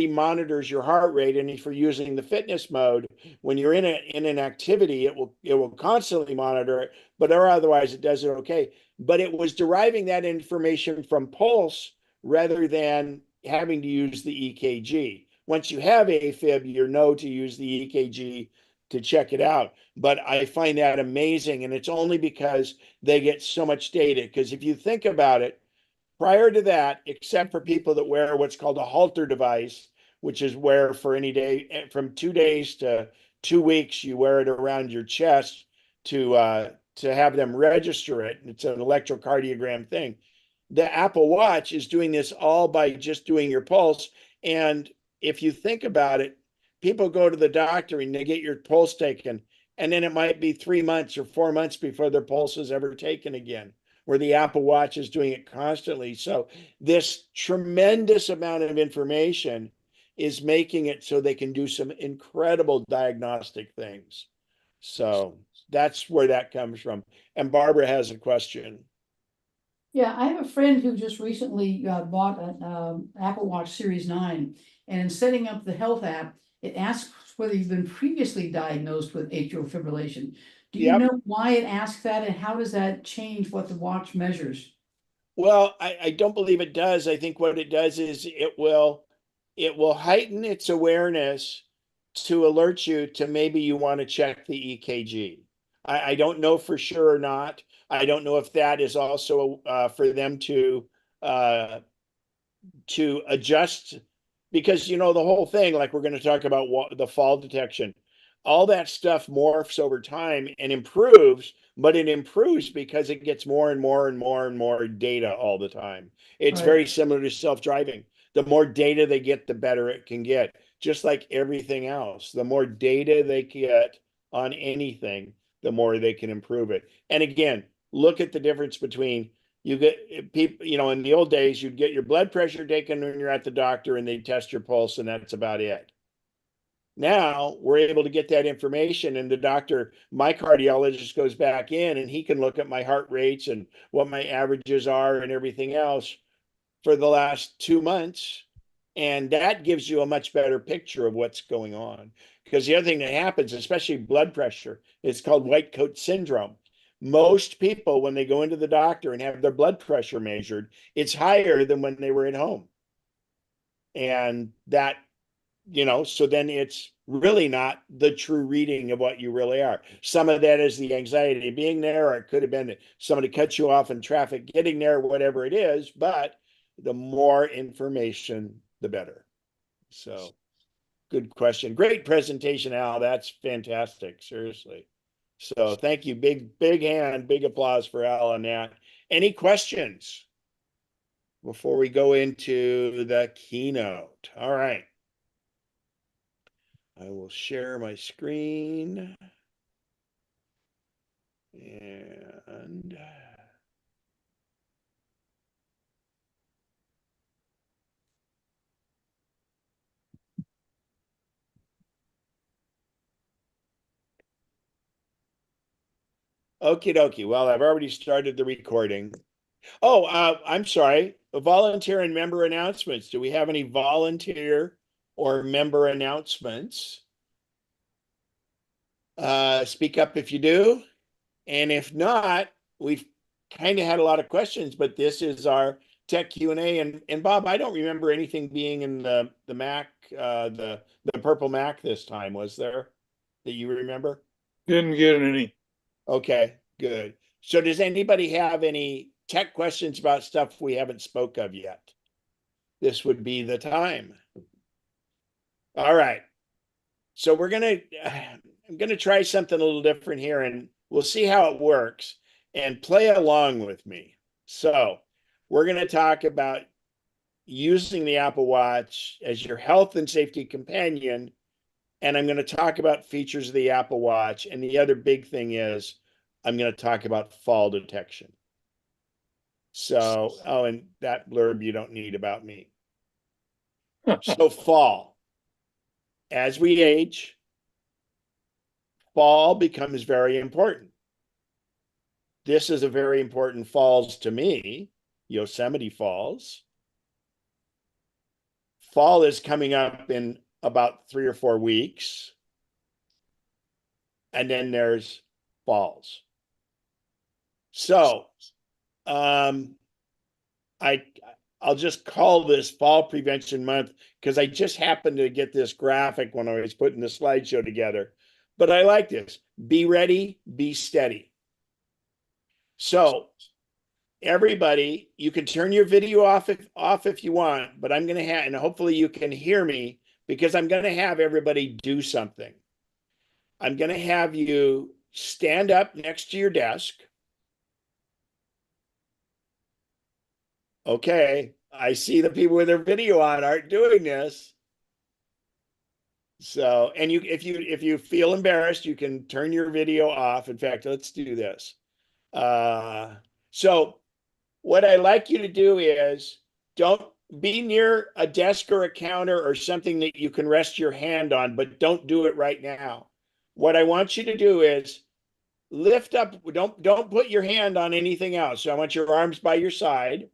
Speaker 1: monitors your heart rate, and if you're using the fitness mode, when you're in an activity, it will constantly monitor it, but or otherwise it does it okay. But it was deriving that information from pulse rather than having to use the EKG. Once you have AFib, you know to use the EKG to check it out. But I find that amazing, and it's only because they get so much data. Because if you think about it, prior to that, except for people that wear what's called a halter device, which is where for any day from 2 days to 2 weeks, you wear it around your chest to have them register it. It's an electrocardiogram thing. The Apple Watch is doing this all by just doing your pulse. And if you think about it, people go to the doctor and they get your pulse taken, and then it might be 3 months or 4 months before their pulse is ever taken again, where the Apple Watch is doing it constantly. So this tremendous amount of information is making it so they can do some incredible diagnostic things. So that's where that comes from. And Barbara has a question.
Speaker 5: Yeah, I have a friend who just recently bought an Apple Watch Series 9, and in setting up the health app, it asks whether you've been previously diagnosed with atrial fibrillation. Do you
Speaker 1: Yep.
Speaker 5: know why it asks that, and how does that change what the watch measures?
Speaker 1: Well, I don't believe it does. I think what it does is it will heighten its awareness to alert you to maybe you want to check the EKG. I don't know for sure or not. I don't know if that is also for them uh, to adjust, because the whole thing, like we're going to talk about the fall detection, all that stuff morphs over time and improves, but it improves because it gets more and more and more and more data all the time. It's
Speaker 5: Right.
Speaker 1: very similar to self-driving. The more data they get, the better it can get, just like everything else. The more data they get on anything, the more they can improve it. And again, look at the difference between, you get people, in the old days, you'd get your blood pressure taken when you're at the doctor and they test your pulse, and that's about it. Now we're able to get that information, and the doctor, my cardiologist, goes back in and he can look at my heart rates and what my averages are and everything else for the last 2 months. And that gives you a much better picture of what's going on. Because the other thing that happens, especially blood pressure, it's called white coat syndrome. Most people, when they go into the doctor and have their blood pressure measured, it's higher than when they were at home. And that, so then it's really not the true reading of what you really are. Some of that is the anxiety of being there, or it could have been that somebody cut you off in traffic getting there, whatever it is. But the more information, the better. So good question. Great presentation, Al. That's fantastic. Seriously. So thank you. Big hand, big applause for Al on that. Any questions before we go into the keynote? All right. I will share my screen. And okie dokie. Well, I've already started the recording. Oh, I'm sorry. Volunteer and member announcements. Do we have any volunteer or member announcements? Speak up if you do. And if not, we've kind of had a lot of questions, but this is our tech Q&A. And Bob, I don't remember anything being in the Mac, the purple Mac this time, was there, that you remember?
Speaker 4: Didn't get any.
Speaker 1: Okay, good. So does anybody have any tech questions about stuff we haven't spoke of yet? this would be the time. All right. So I'm gonna try something a little different here, and we'll see how it works, and play along with me. So we're gonna talk about using the Apple Watch as your health and safety companion. And I'm going to talk about features of the Apple Watch. And the other big thing is I'm going to talk about fall detection. So, oh, and that blurb you don't need about me. So fall, as we age, fall becomes very important. This is a very important falls to me, Yosemite Falls. Fall is coming up in about 3 or 4 weeks. And then there's falls. So I I'll just call this Fall Prevention Month because I just happened to get this graphic when I was putting the slideshow together. But I like this. Be ready, be steady. So everybody, you can turn your video off if you want, but I'm going to have, and hopefully you can hear me because I'm going to have everybody do something. I'm going to have you stand up next to your desk. Okay, I see the people with their video on aren't doing this. So, and if you feel embarrassed, you can turn your video off. In fact, let's do this. So what I like you to do is don't be near a desk or a counter or something that you can rest your hand on, but don't do it right now. What I want you to do is lift up, don't put your hand on anything else. So I want your arms by your side.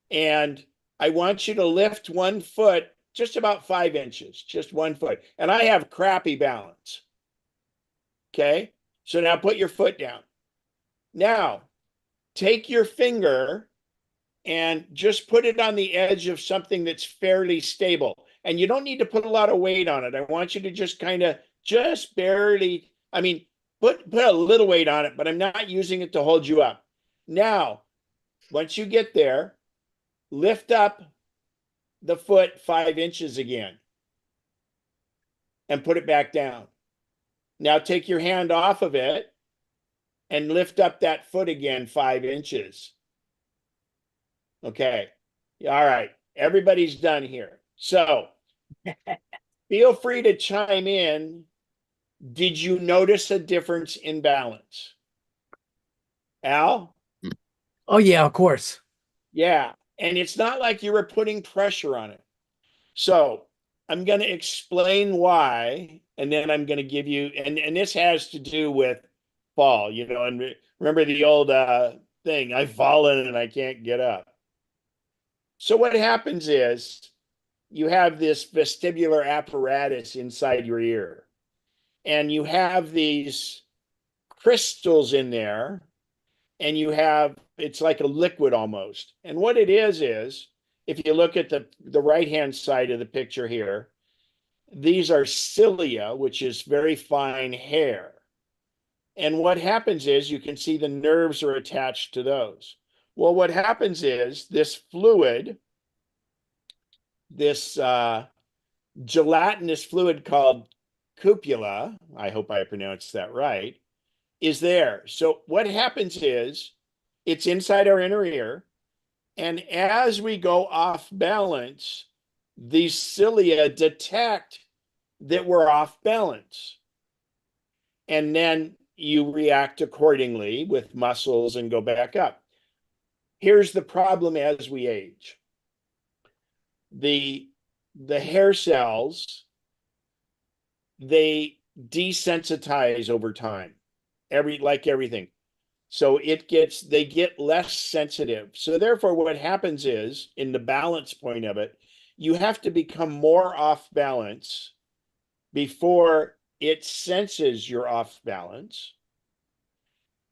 Speaker 1: And I want you to lift one foot just about 5 inches, just 1 foot. And I have crappy balance. Okay. So now put your foot down. Now take your finger and just put it on the edge of something that's fairly stable. And you don't need to put a lot of weight on it. I want you to just kind of just barely, I mean, put a little weight on it, but I'm not using it to hold you up. Now, once you get there, lift up the foot 5 inches again and put it back down. Now take your hand off of it and lift up that foot again 5 inches. Okay. All right. Everybody's done here. So feel free to chime in. Did you notice a difference in balance? Al?
Speaker 2: Oh, yeah, of course.
Speaker 1: Yeah. And it's not like you were putting pressure on it. So I'm going to explain why, and then I'm going to give you, and this has to do with fall, and remember the old thing, I've fallen and I can't get up. So what happens is you have this vestibular apparatus inside your ear, and you have these crystals in there, and it's like a liquid almost. And what it is if you look at the right-hand side of the picture here, these are cilia, which is very fine hair. And what happens is you can see the nerves are attached to those. Well, what happens is this fluid, this gelatinous fluid called cupula, I hope I pronounced that right, is there. So what happens is it's inside our inner ear. And as we go off balance, these cilia detect that we're off balance. And then you react accordingly with muscles and go back up. Here's the problem as we age. The hair cells, they desensitize over time, like everything. So they get less sensitive. So therefore, what happens is, in the balance point of it, you have to become more off balance before it senses you're off balance.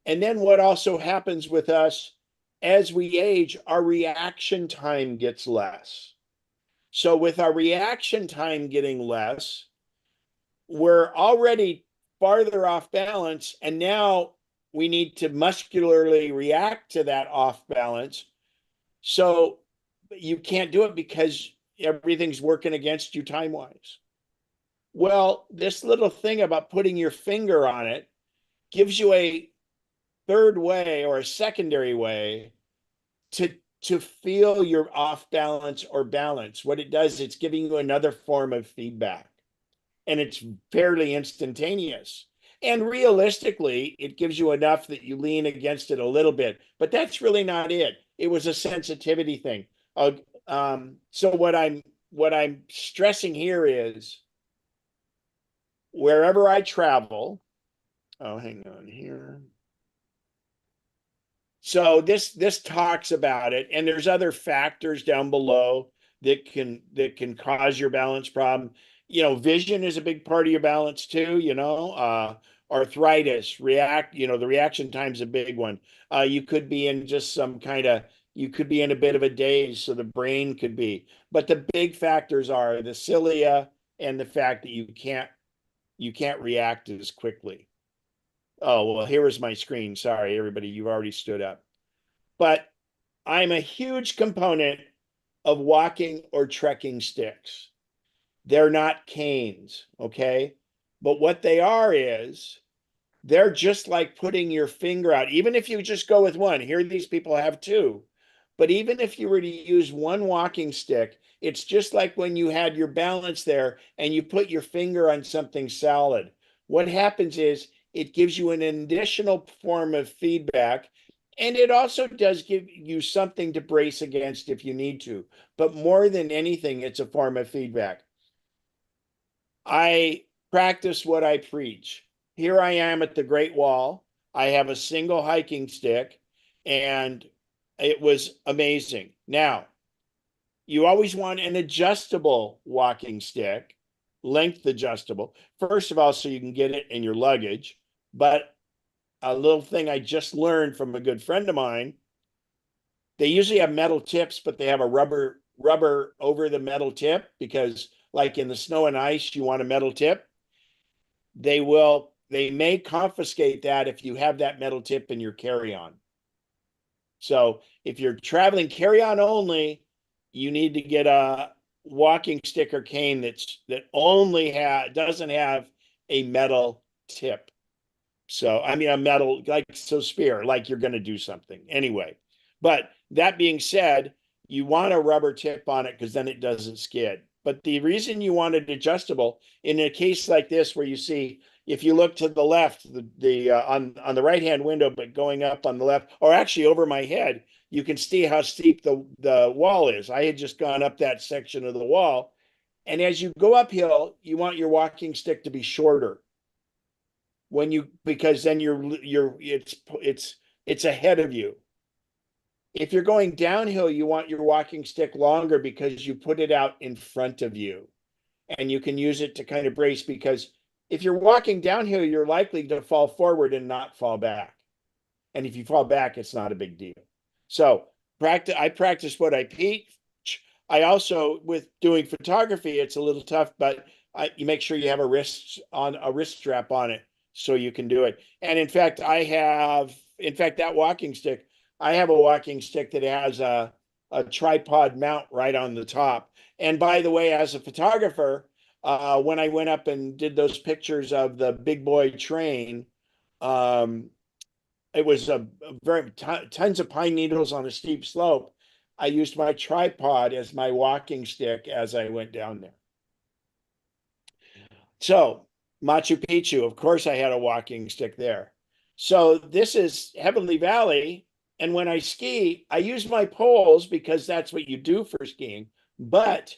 Speaker 1: And then what also happens with us as we age, our reaction time gets less. So with our reaction time getting less, we're already farther off balance, and now we need to muscularly react to that off balance. So you can't do it because everything's working against you time-wise. Well, this little thing about putting your finger on it gives you a third way or a secondary way to feel you're off balance or balance. What it does, it's giving you another form of feedback, and it's fairly instantaneous. And realistically, it gives you enough that you lean against it a little bit, but that's really not it. It was a sensitivity thing. So what I'm stressing here is wherever I travel. Oh, hang on here. So this talks about it, and there's other factors down below that can cause your balance problem. Vision is a big part of your balance too. Arthritis, the reaction time's a big one. You could be in just you could be in a bit of a daze, so the brain could be. But the big factors are the cilia and the fact that you can't react as quickly. Oh, well, here is my screen. Sorry, everybody, you've already stood up. But I'm a huge component of walking or trekking sticks. They're not canes, okay? But what they are is they're just like putting your finger out. Even if you just go with one, here these people have two. But even if you were to use one walking stick, it's just like when you had your balance there and you put your finger on something solid. What happens is it gives you an additional form of feedback, and it also does give you something to brace against if you need to. But more than anything, it's a form of feedback. I practice what I preach. Here I am at the Great Wall. I have a single hiking stick, and it was amazing. Now, you always want an adjustable walking stick, length adjustable. First of all, so you can get it in your luggage. But a little thing I just learned from a good friend of mine, they usually have metal tips, but they have a rubber over the metal tip because, like in the snow and ice, you want a metal tip. They may confiscate that if you have that metal tip in your carry-on. So if you're traveling carry-on only, you need to get a walking stick or cane that only doesn't have a metal tip. So I mean a metal spear, like you're going to do something anyway. But that being said, you want a rubber tip on it because then it doesn't skid. But the reason you want it adjustable in a case like this, where you see, if you look to the left, on the right hand window, but going up on the left, or actually over my head, you can see how steep the wall is. I had just gone up that section of the wall, and as you go uphill, you want your walking stick to be shorter. Because then it's ahead of you. If you're going downhill, you want your walking stick longer because you put it out in front of you, and you can use it to kind of brace, because if you're walking downhill, you're likely to fall forward and not fall back. And if you fall back, it's not a big deal. So I practice what I teach. I also, with doing photography, it's a little tough, but you make sure you have a wrist strap on it so you can do it. And in fact, that walking stick, I have a walking stick that has a tripod mount right on the top. And by the way, as a photographer, when I went up and did those pictures of the big boy train, it was tons of pine needles on a steep slope. I used my tripod as my walking stick as I went down there. So Machu Picchu, of course, I had a walking stick there. So this is Heavenly Valley. And when I ski, I use my poles because that's what you do for skiing. But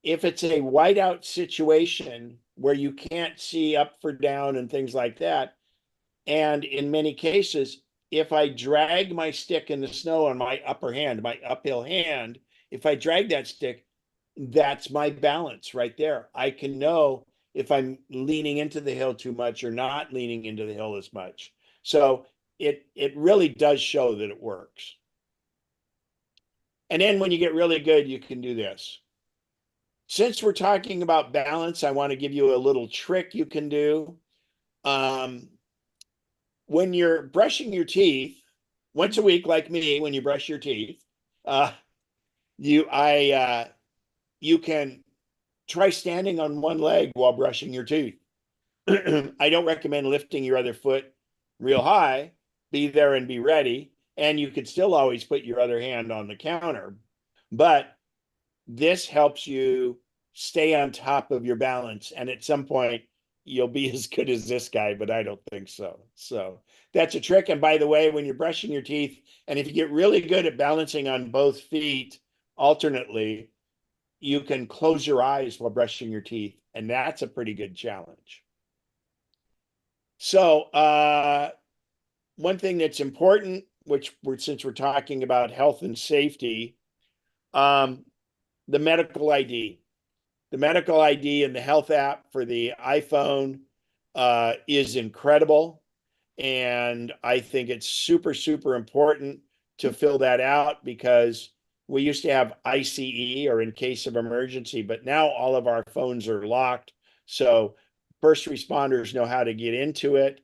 Speaker 1: if it's a whiteout situation where you can't see up or down and things like that, and in many cases, if I drag my stick in the snow on my uphill hand, if I drag that stick, that's my balance right there. I can know if I'm leaning into the hill too much or not leaning into the hill as much. So it really does show that it works. And then when you get really good, you can do this. Since we're talking about balance, I want to give you a little trick you can do. When you're brushing your teeth, once a week, like me, when you brush your teeth, You can try standing on one leg while brushing your teeth. I don't recommend lifting your other foot real high. Be there and be ready. And you could still always put your other hand on the counter. But this helps you stay on top of your balance. And at some point, you'll be as good as this guy, but I don't think so. So that's a trick. And by the way, when you're brushing your teeth, and if you get really good at balancing on both feet alternately, you can close your eyes while brushing your teeth. And that's a pretty good challenge. So one thing that's important, since we're talking about health and safety, the medical ID. The medical ID and the health app for the iPhone is incredible. And I think it's super, super important to fill that out because we used to have ICE or in case of emergency, but now all of our phones are locked. So first responders know how to get into it.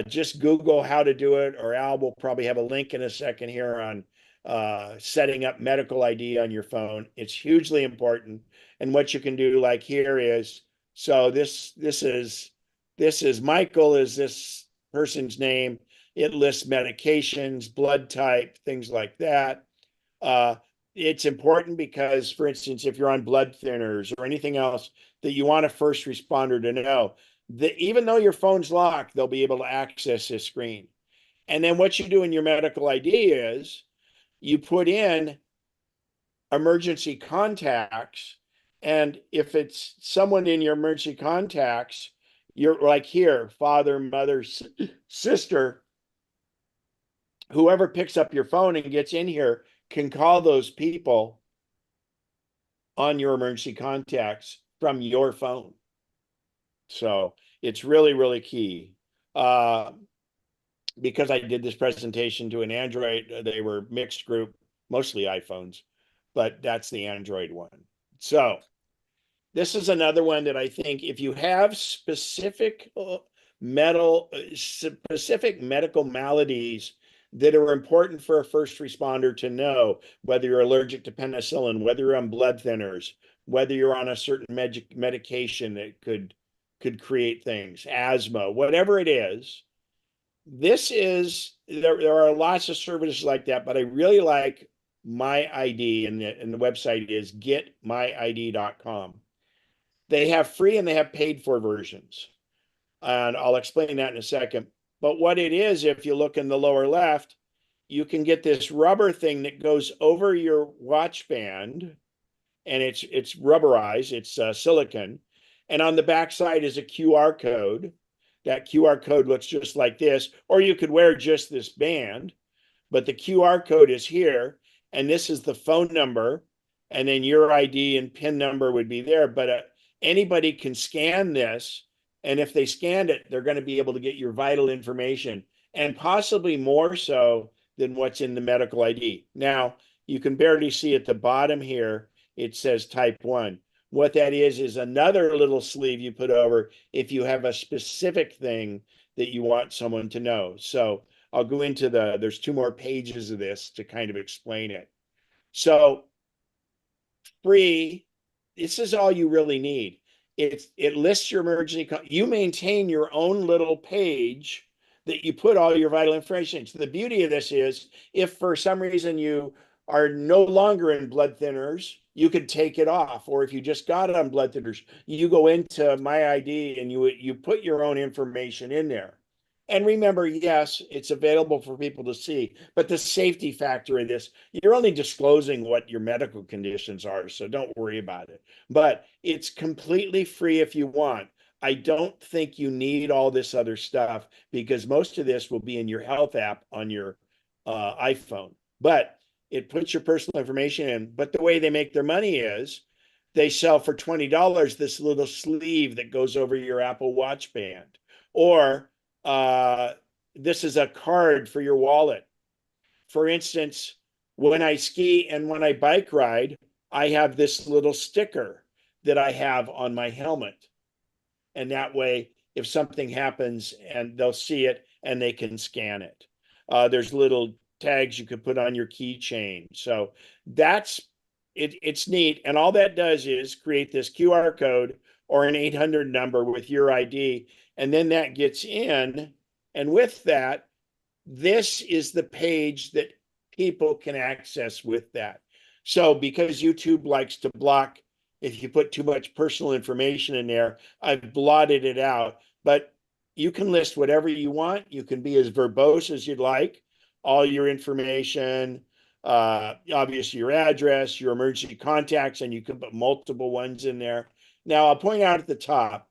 Speaker 1: Just Google how to do it, or Al will probably have a link in a second here on setting up medical ID on your phone. It's hugely important. And what you can do, like here is, so this is Michael, is this person's name. It lists medications, blood type, things like that. It's important because, for instance, if you're on blood thinners or anything else that you want a first responder to know, that even though your phone's locked, they'll be able to access this screen. And then what you do in your medical ID is you put in emergency contacts. And if it's someone in your emergency contacts, you're like here, father, mother, sister, whoever picks up your phone and gets in here can call those people on your emergency contacts from your phone. So it's really, really key. Because I did this presentation to an Android, they were mixed group, mostly iPhones, but that's the Android one. So this is another one that I think if you have specific medical maladies that are important for a first responder to know, whether you're allergic to penicillin, whether you're on blood thinners, whether you're on a certain medication that could create things, asthma, whatever it is. There are lots of services like that, but I really like my ID, and the website is getmyid.com. They have free and they have paid for versions. And I'll explain that in a second. But what it is, if you look in the lower left, you can get this rubber thing that goes over your watch band, and it's rubberized, it's silicone. And on the back side is a QR code. That QR code looks just like this, or you could wear just this band, but the QR code is here, and this is the phone number, and then your ID and PIN number would be there. But anybody can scan this, and if they scanned it, they're going to be able to get your vital information, and possibly more so than what's in the medical ID. Now, you can barely see at the bottom here, it says type 1. What that is another little sleeve you put over if you have a specific thing that you want someone to know. So I'll go into there's 2 more pages of this to kind of explain it. So free, this is all you really need. It lists your emergency, you maintain your own little page that you put all your vital information. So the beauty of this is if for some reason you are no longer in blood thinners, you could take it off. Or if you just got on blood thinners, you go into My ID and you put your own information in there. And remember, yes, it's available for people to see, but the safety factor of this, you're only disclosing what your medical conditions are, so don't worry about it. But it's completely free if you want. I don't think you need all this other stuff because most of this will be in your health app on your iPhone. But it puts your personal information in. But the way they make their money is they sell for $20 this little sleeve that goes over your Apple Watch band. Or this is a card for your wallet. For instance, when I ski and when I bike ride, I have this little sticker that I have on my helmet. And that way, if something happens, and they'll see it and they can scan it. There's little tags you could put on your keychain. So that's it's neat. And all that does is create this QR code or an 800 number with your ID. And then that gets in. And with that, this is the page that people can access with that. So because YouTube likes to block if you put too much personal information in there, I've blotted it out. But you can list whatever you want. You can be as verbose as you'd like. All your information, obviously your address, your emergency contacts, and you can put multiple ones in there. Now, I'll point out at the top,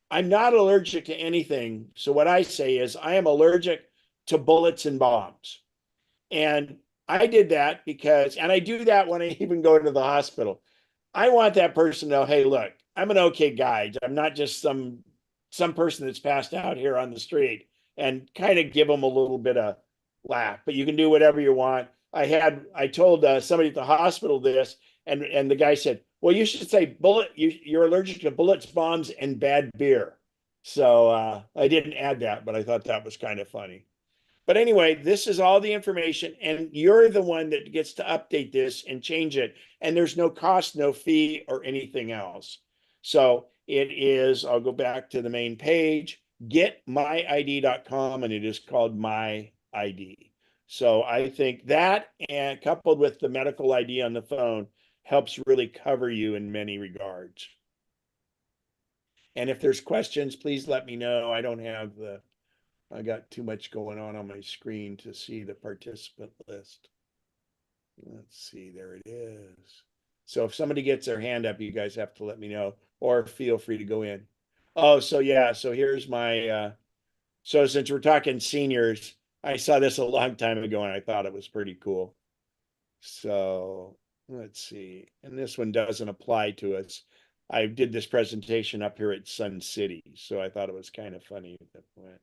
Speaker 1: I'm not allergic to anything. So what I say is I am allergic to bullets and bombs. And I did that because, and I do that when I even go to the hospital. I want that person to know, hey, look, I'm an okay guy. I'm not just some person that's passed out here on the street, and kind of give them a little bit of laugh. But you can do whatever you want. I told somebody at the hospital this, and the guy said, well, you should say you're allergic to bullets, bombs, and bad beer. So I didn't add that, but I thought that was kind of funny. But anyway, this is all the information, and you're the one that gets to update this and change it. And there's no cost, no fee, or anything else. So it is, I'll go back to the main page, getmyid.com, and it is called My ID. So I think that, and coupled with the medical ID on the phone, helps really cover you in many regards. And if there's questions, please let me know. I got too much going on my screen to see the participant list. Let's see, there it is. So if somebody gets their hand up, you guys have to let me know, or feel free to go in. Oh, so yeah, so here's my, so since we're talking seniors, I saw this a long time ago and I thought it was pretty cool. So let's see, and this one doesn't apply to us. I did this presentation up here at Sun City, so I thought it was kind of funny at that point.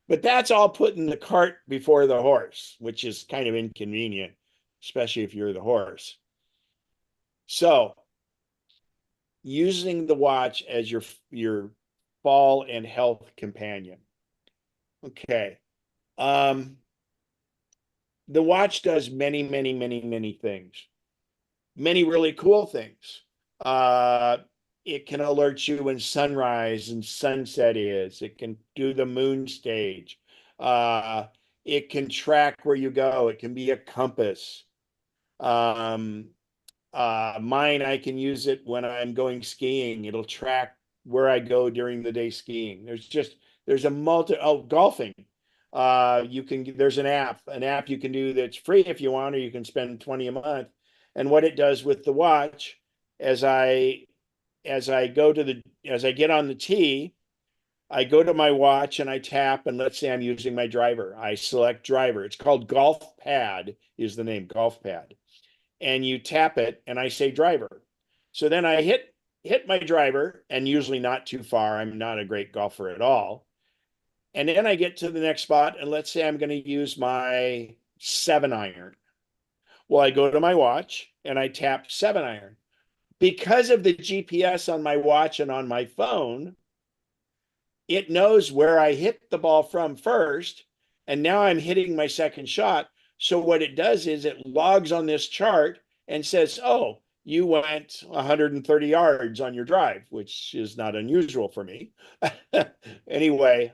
Speaker 1: But that's all putting the cart before the horse, which is kind of inconvenient, especially if you're the horse. So using the watch as your fall and health companion. Okay. The watch does many, many, many, many things. Many really cool things. It can alert you when sunrise and sunset is. It can do the moon stage. It can track where you go. It can be a compass. Mine, I can use it when I'm going skiing. It'll track where I go during the day skiing. There's a golfing. There's an app you can do that's free if you want, or you can spend 20 a month. And what it does with the watch, as I get on the tee, I go to my watch and I tap, and let's say I'm using my driver. I select driver. It's called Golf Pad is the name, Golf Pad. And you tap it and I say driver. So then I hit my driver, and usually not too far. I'm not a great golfer at all. And then I get to the next spot, and let's say I'm going to use my 7-iron. Well, I go to my watch and I tap 7-iron. Because of the GPS on my watch and on my phone, it knows where I hit the ball from first, and now I'm hitting my second shot. So what it does is it logs on this chart and says, oh, you went 130 yards on your drive, which is not unusual for me. Anyway,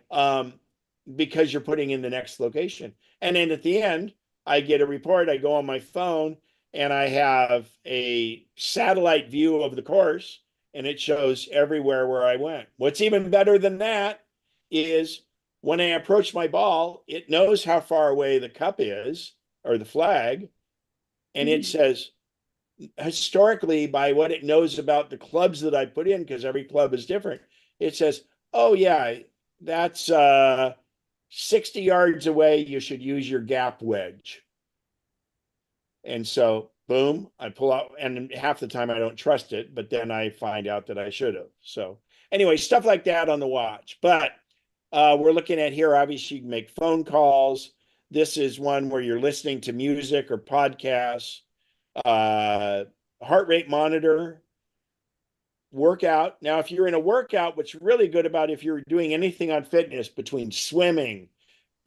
Speaker 1: because you're putting in the next location. And then at the end, I get a report. I go on my phone and I have a satellite view of the course, and it shows everywhere where I went. What's even better than that is when I approach my ball, it knows how far away the cup is, or the flag, and it says, historically, by what it knows about the clubs that I put in, because every club is different, it says, oh yeah, that's 60 yards away, you should use your gap wedge. And so, boom, I pull out, and half the time I don't trust it, but then I find out that I should have. So anyway, stuff like that on the watch. But we're looking at here, obviously, you can make phone calls. This is one where you're listening to music or podcasts, heart rate monitor, workout. Now, if you're in a workout, what's really good about if you're doing anything on fitness, between swimming,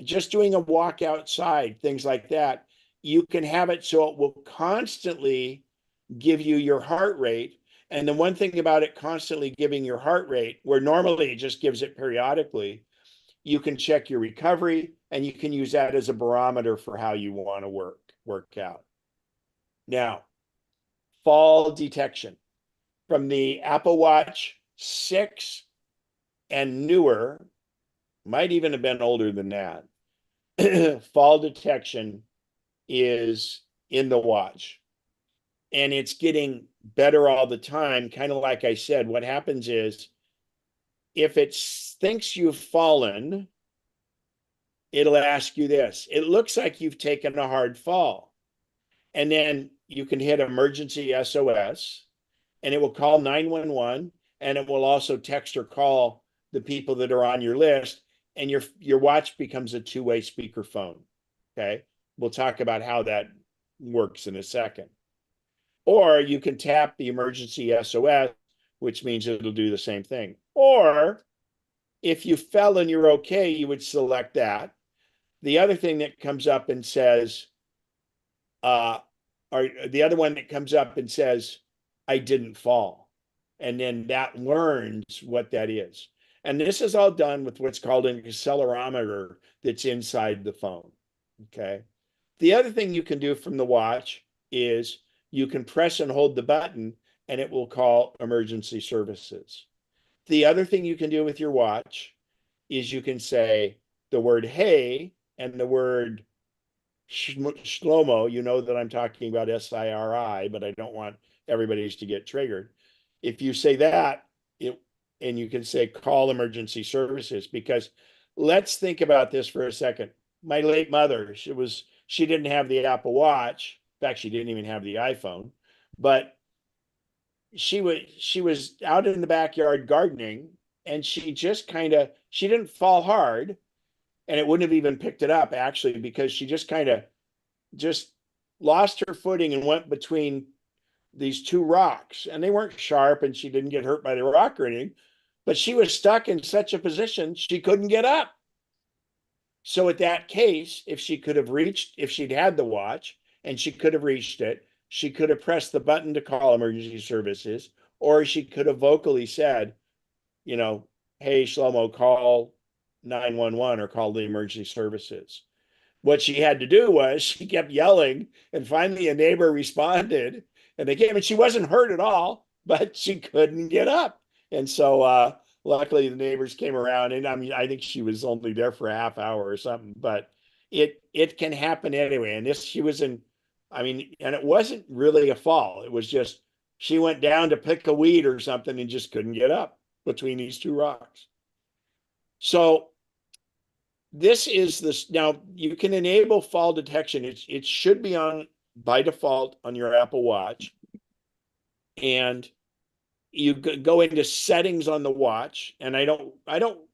Speaker 1: just doing a walk outside, things like that, you can have it so it will constantly give you your heart rate. And the one thing about it constantly giving your heart rate, where normally it just gives it periodically, you can check your recovery and you can use that as a barometer for how you want to work out. Now, fall detection. From the Apple Watch 6 and newer, might even have been older than that, fall detection is in the watch. And it's getting better all the time. Kind of like I said, what happens is if it thinks you've fallen, it'll ask you this. It looks like you've taken a hard fall. And then you can hit emergency SOS and it will call 911 and it will also text or call the people that are on your list, and your watch becomes a two-way speakerphone. Okay. We'll talk about how that works in a second. Or you can tap the emergency SOS, which means it'll do the same thing. Or if you fell and you're okay, you would select that. The other thing that comes up and says, or the other one that comes up and says, I didn't fall. And then that learns what that is. And this is all done with what's called an accelerometer that's inside the phone. Okay. The other thing you can do from the watch is you can press and hold the button and it will call emergency services. The other thing you can do with your watch is you can say the word hey and the word Shlomo. You know that I'm talking about SIRI, but I don't want everybody to get triggered. If you say that, and you can say call emergency services, because let's think about this for a second. My late mother, she didn't have the Apple Watch. In fact, she didn't even have the iPhone, but she was out in the backyard gardening, and she didn't fall hard, and it wouldn't have even picked it up actually, because she just lost her footing and went between these two rocks, and they weren't sharp, and she didn't get hurt by the rock or anything, but she was stuck in such a position she couldn't get up. So at that case, if she'd had the watch and she could have reached it, she could have pressed the button to call emergency services, or she could have vocally said, hey, Shlomo, call 911 or call the emergency services. What she had to do was she kept yelling, and finally a neighbor responded, and they came, and she wasn't hurt at all, but she couldn't get up. And so luckily the neighbors came around, and I think she was only there for a half hour or something, but it can happen anyway. And and it wasn't really a fall. It was just she went down to pick a weed or something and just couldn't get up between these two rocks. So this is this. Now you can enable fall detection. It should be on by default on your Apple Watch, and you go into settings on the watch. And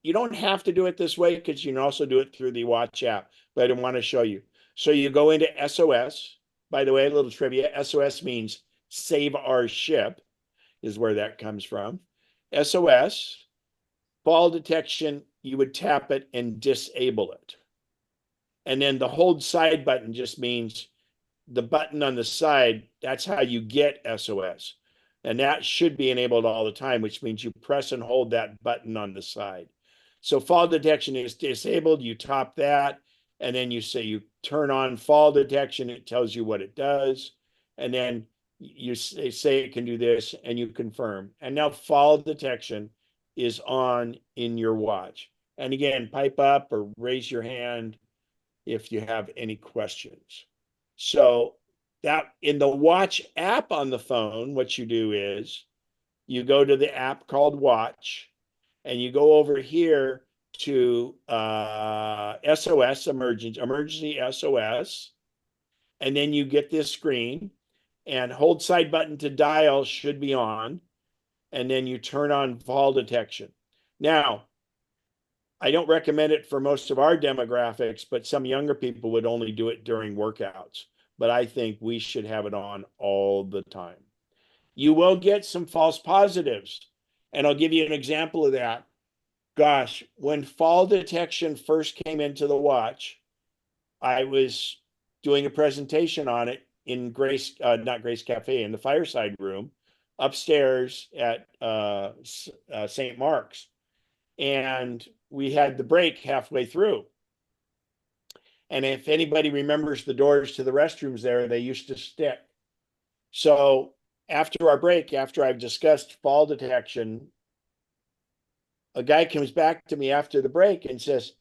Speaker 1: you don't have to do it this way, because you can also do it through the watch app, but I want to show you. So you go into SOS. By the way, a little trivia: SOS means save our ship, is where that comes from. SOS, fall detection, you would tap it and disable it. And then the hold side button just means the button on the side. That's how you get SOS. And that should be enabled all the time, which means you press and hold that button on the side. So fall detection is disabled. You top that, and then you turn on fall detection. It tells you what it does. And then you say it can do this, and you confirm. And now fall detection is on in your watch. And again, pipe up or raise your hand if you have any questions. So that in the watch app on the phone, what you do is you go to the app called Watch, and you go over here to SOS, emergency SOS, and then you get this screen, and hold side button to dial should be on, and then you turn on fall detection. Now, I don't recommend it for most of our demographics, but some younger people would only do it during workouts. But I think we should have it on all the time. You will get some false positives, and I'll give you an example of that. Gosh, when fall detection first came into the watch, I was doing a presentation on it in Grace, not Grace Cafe, in the Fireside Room upstairs at St. Mark's. And we had the break halfway through. And if anybody remembers the doors to the restrooms there, they used to stick. So after our break, after I've discussed fall detection, a guy comes back to me after the break and says,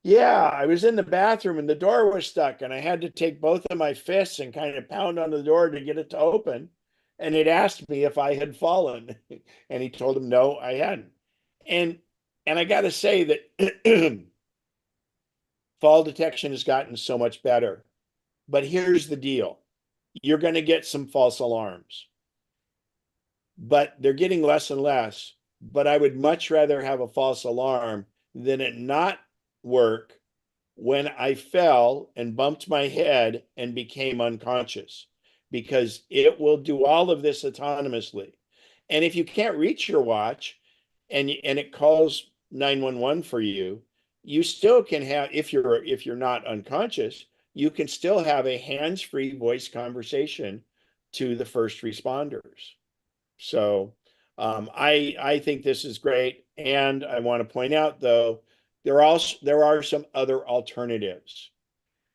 Speaker 1: yeah, I was in the bathroom and the door was stuck and I had to take both of my fists and kind of pound on the door to get it to open. And it asked me if I had fallen. And he told him, no, I hadn't. And I got to say that fall detection has gotten so much better. But here's the deal. You're going to get some false alarms, but they're getting less and less. But I would much rather have a false alarm than it not work when I fell and bumped my head and became unconscious, because it will do all of this autonomously. And if you can't reach your watch and it calls 911 for you, you still can have, if you're not unconscious, you can still have a hands-free voice conversation to the first responders. So I think this is great. And I want to point out, though, there are some other alternatives.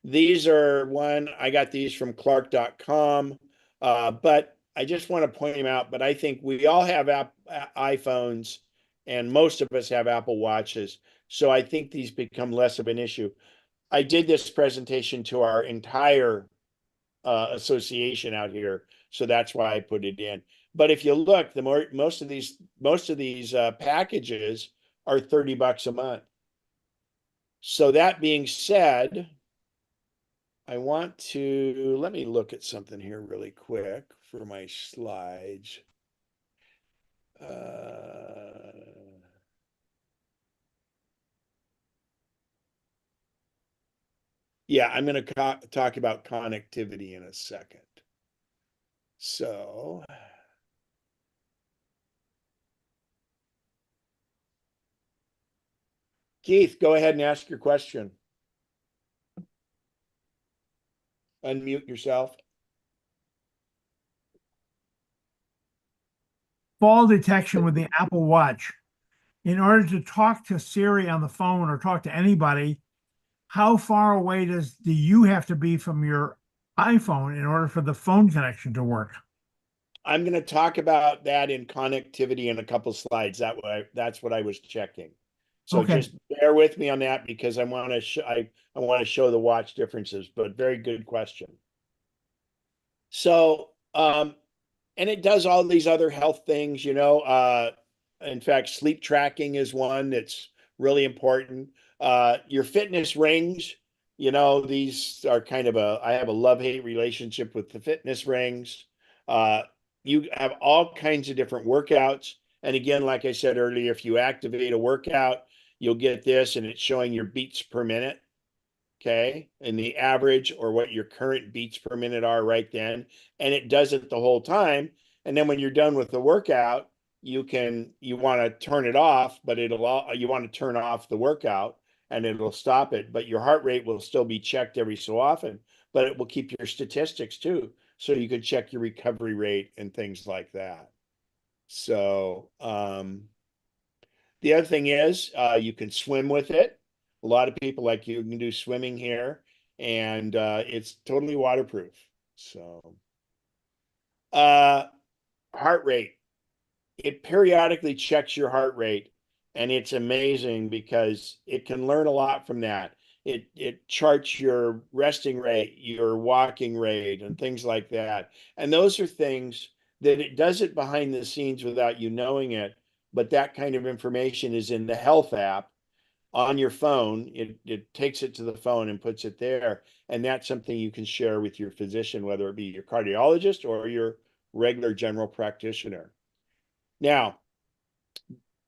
Speaker 1: These are I got these from Clark.com, but I just want to point them out. But I think we all have iPhones and most of us have Apple Watches. So I think these become less of an issue. I did this presentation to our entire association out here, so that's why I put it in. But if you look, most of these packages are $30 a month. So that being said, I want to, let me look at something here really quick for my slides. Yeah, I'm going to talk about connectivity in a second. So, Keith, go ahead and ask your question. Unmute yourself.
Speaker 6: Fall detection with the Apple Watch. In order to talk to Siri on the phone or talk to anybody, how far away do you have to be from your iPhone in order for the phone connection to work?
Speaker 1: I'm going to talk about that in connectivity in a couple slides. That's what I was checking. So
Speaker 6: Okay.
Speaker 1: Just bear with me on that, because I want to I want to show the watch differences. But very good question. So and it does all these other health things, you know. In fact, sleep tracking is one that's really important. Your fitness rings, you know, these are kind of I have a love-hate relationship with the fitness rings. You have all kinds of different workouts. And again, like I said earlier, if you activate a workout, you'll get this, and it's showing your beats per minute. Okay, and the average or what your current beats per minute are right then. And it does it the whole time. And then when you're done with the workout, you want to turn it off, but you want to turn off the workout and it'll stop it. But your heart rate will still be checked every so often, but it will keep your statistics too. So you can check your recovery rate and things like that. So the other thing is you can swim with it. A lot of people like you can do swimming here, and it's totally waterproof. So heart rate. It periodically checks your heart rate, and it's amazing because it can learn a lot from that. It charts your resting rate, your walking rate, and things like that. And those are things that it does it behind the scenes without you knowing it. But that kind of information is in the health app on your phone. It takes it to the phone and puts it there. And that's something you can share with your physician, whether it be your cardiologist or your regular general practitioner. Now,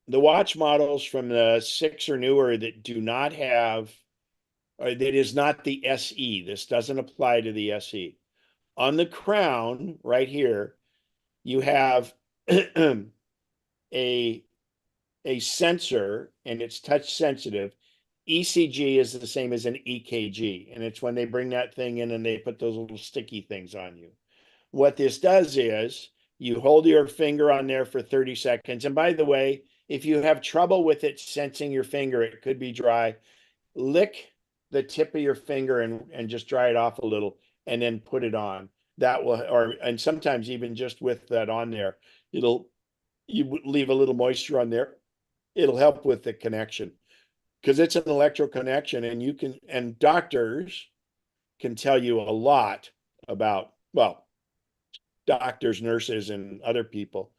Speaker 1: the watch models from the 6 or newer that do not have, or that is not the SE, this doesn't apply to the SE. On the crown right here, you have a sensor, and it's touch sensitive, ECG is the same as an EKG, and it's when they bring that thing in and they put those little sticky things on you. What this does is you hold your finger on there for 30 seconds. And by the way, if you have trouble with it sensing your finger, it could be dry, lick the tip of your finger and just dry it off a little and then put it on. That will, and sometimes even just with that on there, you leave a little moisture on there. It'll help with the connection because it's an electro connection, and doctors can tell you a lot about, well, doctors, nurses, and other people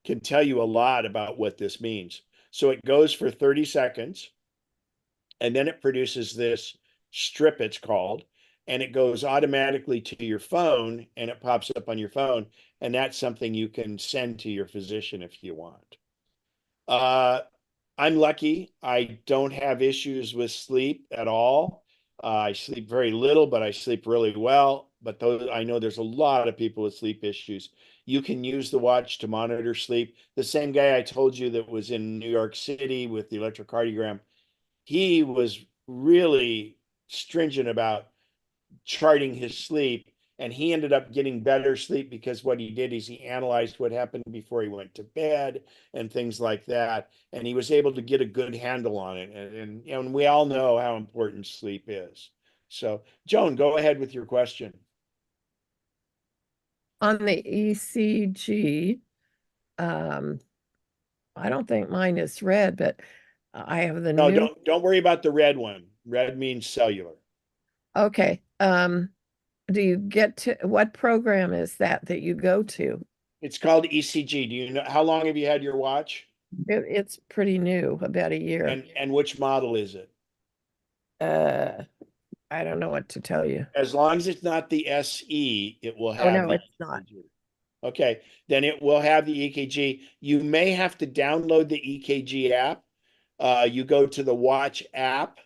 Speaker 1: can tell you a lot about what this means. So it goes for 30 seconds and then it produces this strip, it's called, and it goes automatically to your phone and it pops up on your phone. And that's something you can send to your physician if you want. I'm lucky. I don't have issues with sleep at all. I sleep very little, but I sleep really well. But I know there's a lot of people with sleep issues. You can use the watch to monitor sleep. The same guy I told you that was in New York City with the electrocardiogram, he was really stringent about charting his sleep, and he ended up getting better sleep because what he did is he analyzed what happened before he went to bed and things like that, and he was able to get a good handle on it. And we all know how important sleep is. So Joan, go ahead with your question.
Speaker 7: On the ECG, I don't think mine is red, but I have the
Speaker 1: No,
Speaker 7: new.
Speaker 1: don't worry about the red one. Red means cellular.
Speaker 7: Okay. Do you get to, what program is that you go to?
Speaker 1: It's called ECG. Do you know how long have you had your watch?
Speaker 7: It's pretty new, about a year.
Speaker 1: And which model is it?
Speaker 7: I don't know what to tell you.
Speaker 1: As long as it's not the SE, it will have.
Speaker 7: Oh, no,
Speaker 1: the
Speaker 7: it's not.
Speaker 1: EKG. Okay, then it will have the EKG. You may have to download the EKG app. You go to the watch app,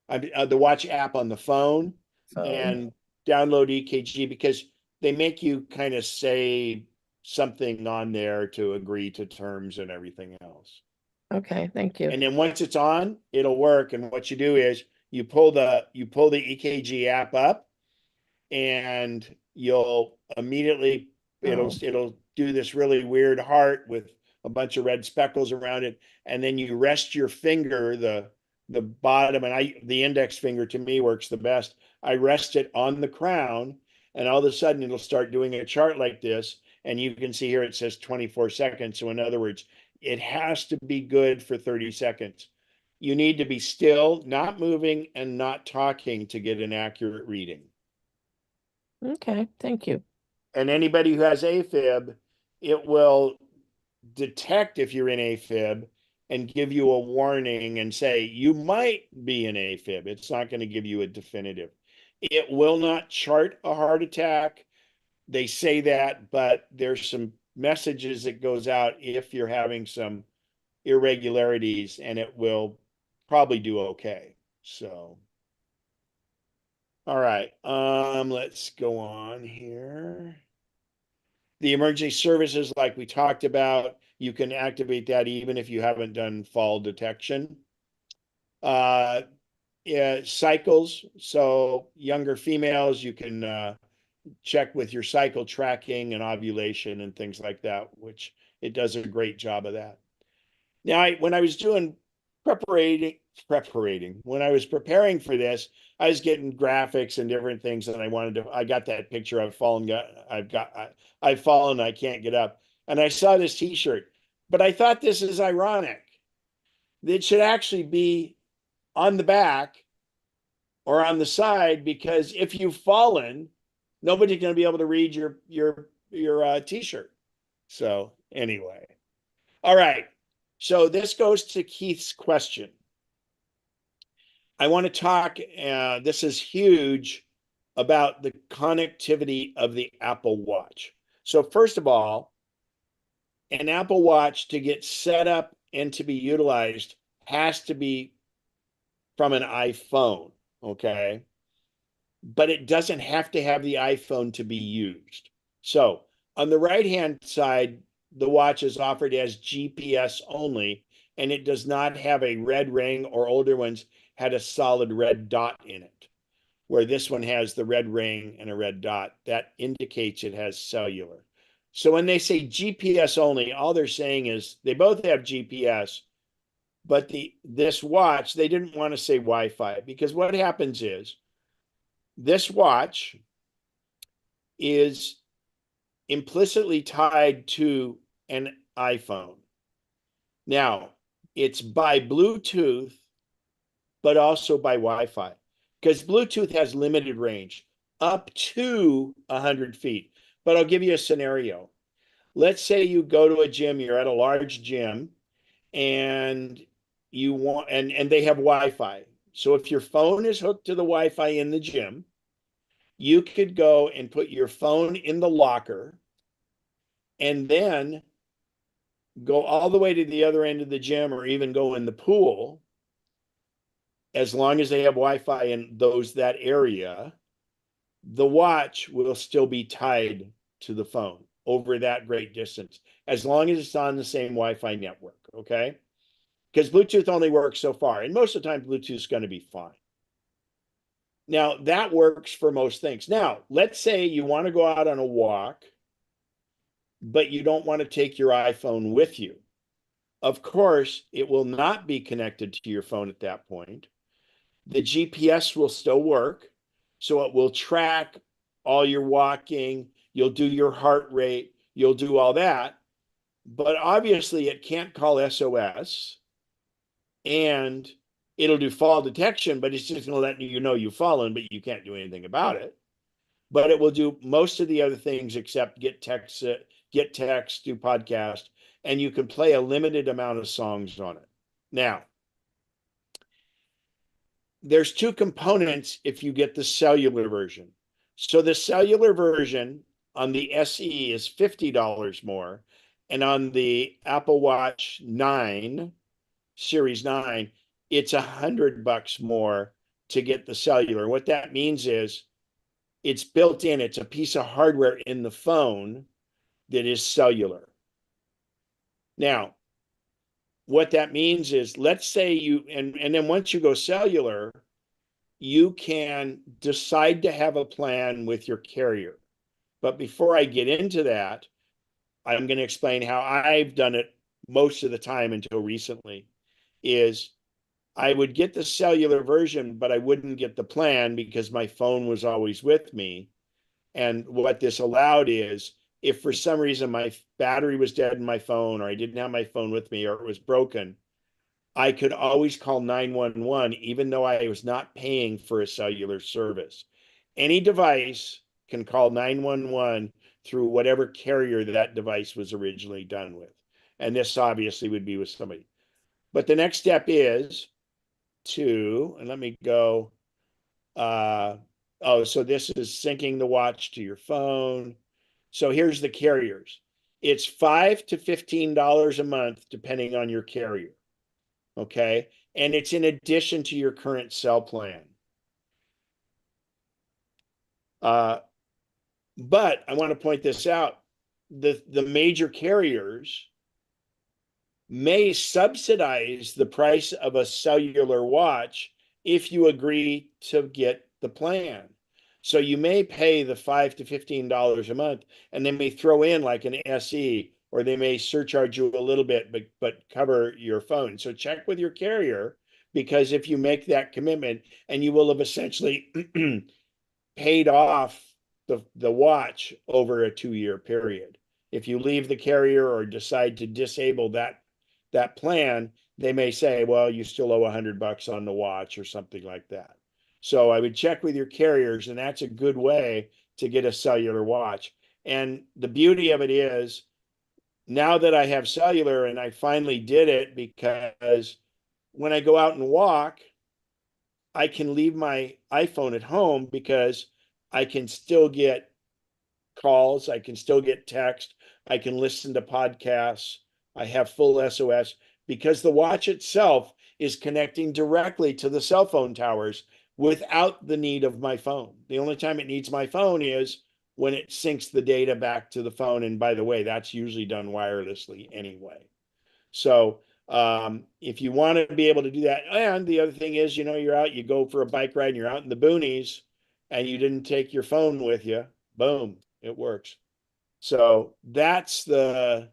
Speaker 1: the watch app on the phone, and download EKG because they make you kind of say something on there to agree to terms and everything else.
Speaker 7: Okay, thank you.
Speaker 1: And then once it's on, it'll work. And what you do is you pull the EKG app up, and you'll immediately it'll do this really weird heart with a bunch of red speckles around it, and then you rest your finger, the bottom, and the index finger to me works the best. I rest it on the crown, and all of a sudden it'll start doing a chart like this, and you can see here it says 24 seconds. So in other words, it has to be good for 30 seconds. You need to be still, not moving and not talking to get an accurate reading.
Speaker 7: Okay, thank you.
Speaker 1: And anybody who has AFib, it will detect if you're in AFib and give you a warning and say, you might be in AFib. It's not going to give you a definitive. It will not chart a heart attack. They say that, but there's some messages that goes out if you're having some irregularities, and it will probably do okay. So, all right, let's go on here. The emergency services, like we talked about, you can activate that even if you haven't done fall detection. Yeah, cycles. So younger females, you can check with your cycle tracking and ovulation and things like that, which it does a great job of that. Now, when I was doing when I was preparing for this, I was getting graphics and different things, and I got that picture. I've fallen, I can't get up. And I saw this t-shirt, but I thought this is ironic. It should actually be on the back or on the side, because if you've fallen, nobody's going to be able to read your t-shirt. So anyway, all right. So this goes to Keith's question. I want to talk, this is huge, about the connectivity of the Apple Watch. So first of all, an Apple Watch, to get set up and to be utilized, has to be from an iPhone, okay? But it doesn't have to have the iPhone to be used. So on the right-hand side, the watch is offered as GPS only, and it does not have a red ring, or older ones had a solid red dot in it, where this one has the red ring and a red dot. That indicates it has cellular. So when they say GPS only, all they're saying is they both have GPS, but this watch, they didn't want to say Wi-Fi, because what happens is this watch is implicitly tied to an iPhone. Now, it's by Bluetooth, but also by Wi-Fi, because Bluetooth has limited range up to 100 feet. But I'll give you a scenario. Let's say you go to a gym, you're at a large gym, and you want, and they have Wi-Fi. So if your phone is hooked to the Wi-Fi in the gym, you could go and put your phone in the locker and then go all the way to the other end of the gym, or even go in the pool. As long as they have Wi-Fi in that area, the watch will still be tied to the phone over that great distance, as long as it's on the same Wi-Fi network, okay? Because Bluetooth only works so far, and most of the time Bluetooth is going to be fine. Now, that works for most things. Now, let's say you want to go out on a walk, but you don't want to take your iPhone with you. Of course, it will not be connected to your phone at that point. The GPS will still work, so it will track all your walking, you'll do your heart rate, you'll do all that, but obviously it can't call SOS, and it'll do fall detection, but it's just going to let you know you've fallen, but you can't do anything about it. But it will do most of the other things except get text, do podcast, and you can play a limited amount of songs on it. Now, there's two components if you get the cellular version. So the cellular version on the SE is $50 more, and on the Apple Watch 9, Series 9, it's $100 more to get the cellular. What that means is it's built in, it's a piece of hardware in the phone that is cellular. Now, what that means is, let's say you, and then once you go cellular, you can decide to have a plan with your carrier. But before I get into that, I'm going to explain how I've done it most of the time until recently. Is I would get the cellular version, but I wouldn't get the plan because my phone was always with me. And what this allowed is, if for some reason my battery was dead in my phone, or I didn't have my phone with me, or it was broken, I could always call 911, even though I was not paying for a cellular service. Any device can call 911 through whatever carrier that device was originally done with. And this obviously would be with somebody. But the next step is and let me go, so this is syncing the watch to your phone. So here's the carriers. It's $5 to $15 a month, depending on your carrier. Okay. And it's in addition to your current cell plan. But I want to point this out. The major carriers may subsidize the price of a cellular watch if you agree to get the plan. So you may pay the $5 to $15 a month, and they may throw in like an SE, or they may surcharge you a little bit, but cover your phone. So check with your carrier, because if you make that commitment, and you will have essentially paid off the watch over a 2-year period. If you leave the carrier or decide to disable that plan, they may say, well, you still owe $100 on the watch or something like that. So I would check with your carriers, and that's a good way to get a cellular watch. And the beauty of it is, now that I have cellular, and I finally did it, because when I go out and walk, I can leave my iPhone at home, because I can still get calls, I can still get text, I can listen to podcasts, I have full SOS, because the watch itself is connecting directly to the cell phone towers without the need of my phone. The only time it needs my phone is when it syncs the data back to the phone. And by the way, that's usually done wirelessly anyway. So If you want to be able to do that, and the other thing is, you're out, you go for a bike ride and you're out in the boonies and you didn't take your phone with you, boom, it works. So that's the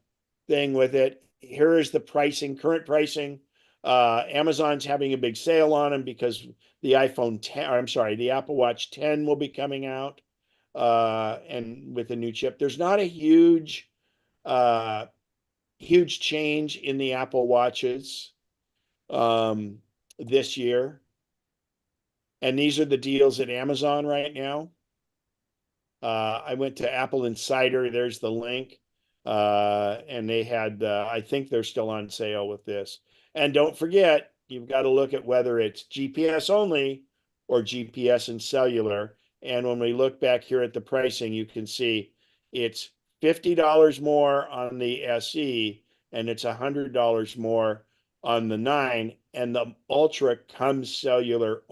Speaker 1: thing with it. Here is the pricing, current pricing. Amazon's having a big sale on them because the iPhone 10, or I'm sorry, the Apple Watch 10 will be coming out, and with a new chip. There's not a huge change in the Apple Watches this year. And these are the deals at Amazon right now. I went to Apple Insider. There's the link. And they had, I think they're still on sale with this. And don't forget, you've got to look at whether it's GPS only or GPS and cellular. And when we look back here at the pricing, you can see it's $50 more on the SE and it's $100 more on the 9. And the Ultra comes cellular,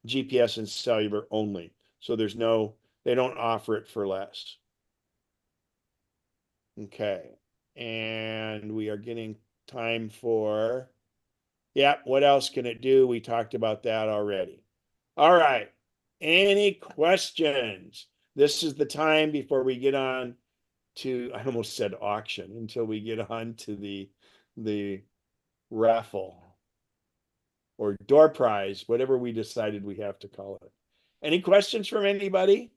Speaker 1: GPS and cellular only. So they don't offer it for less. Okay. And we are getting time for, yeah, what else can it do? We talked about that already. All right. Any questions? This is the time before we get on to, I almost said auction, until we get on to the raffle or door prize, whatever we decided we have to call it. Any questions from anybody?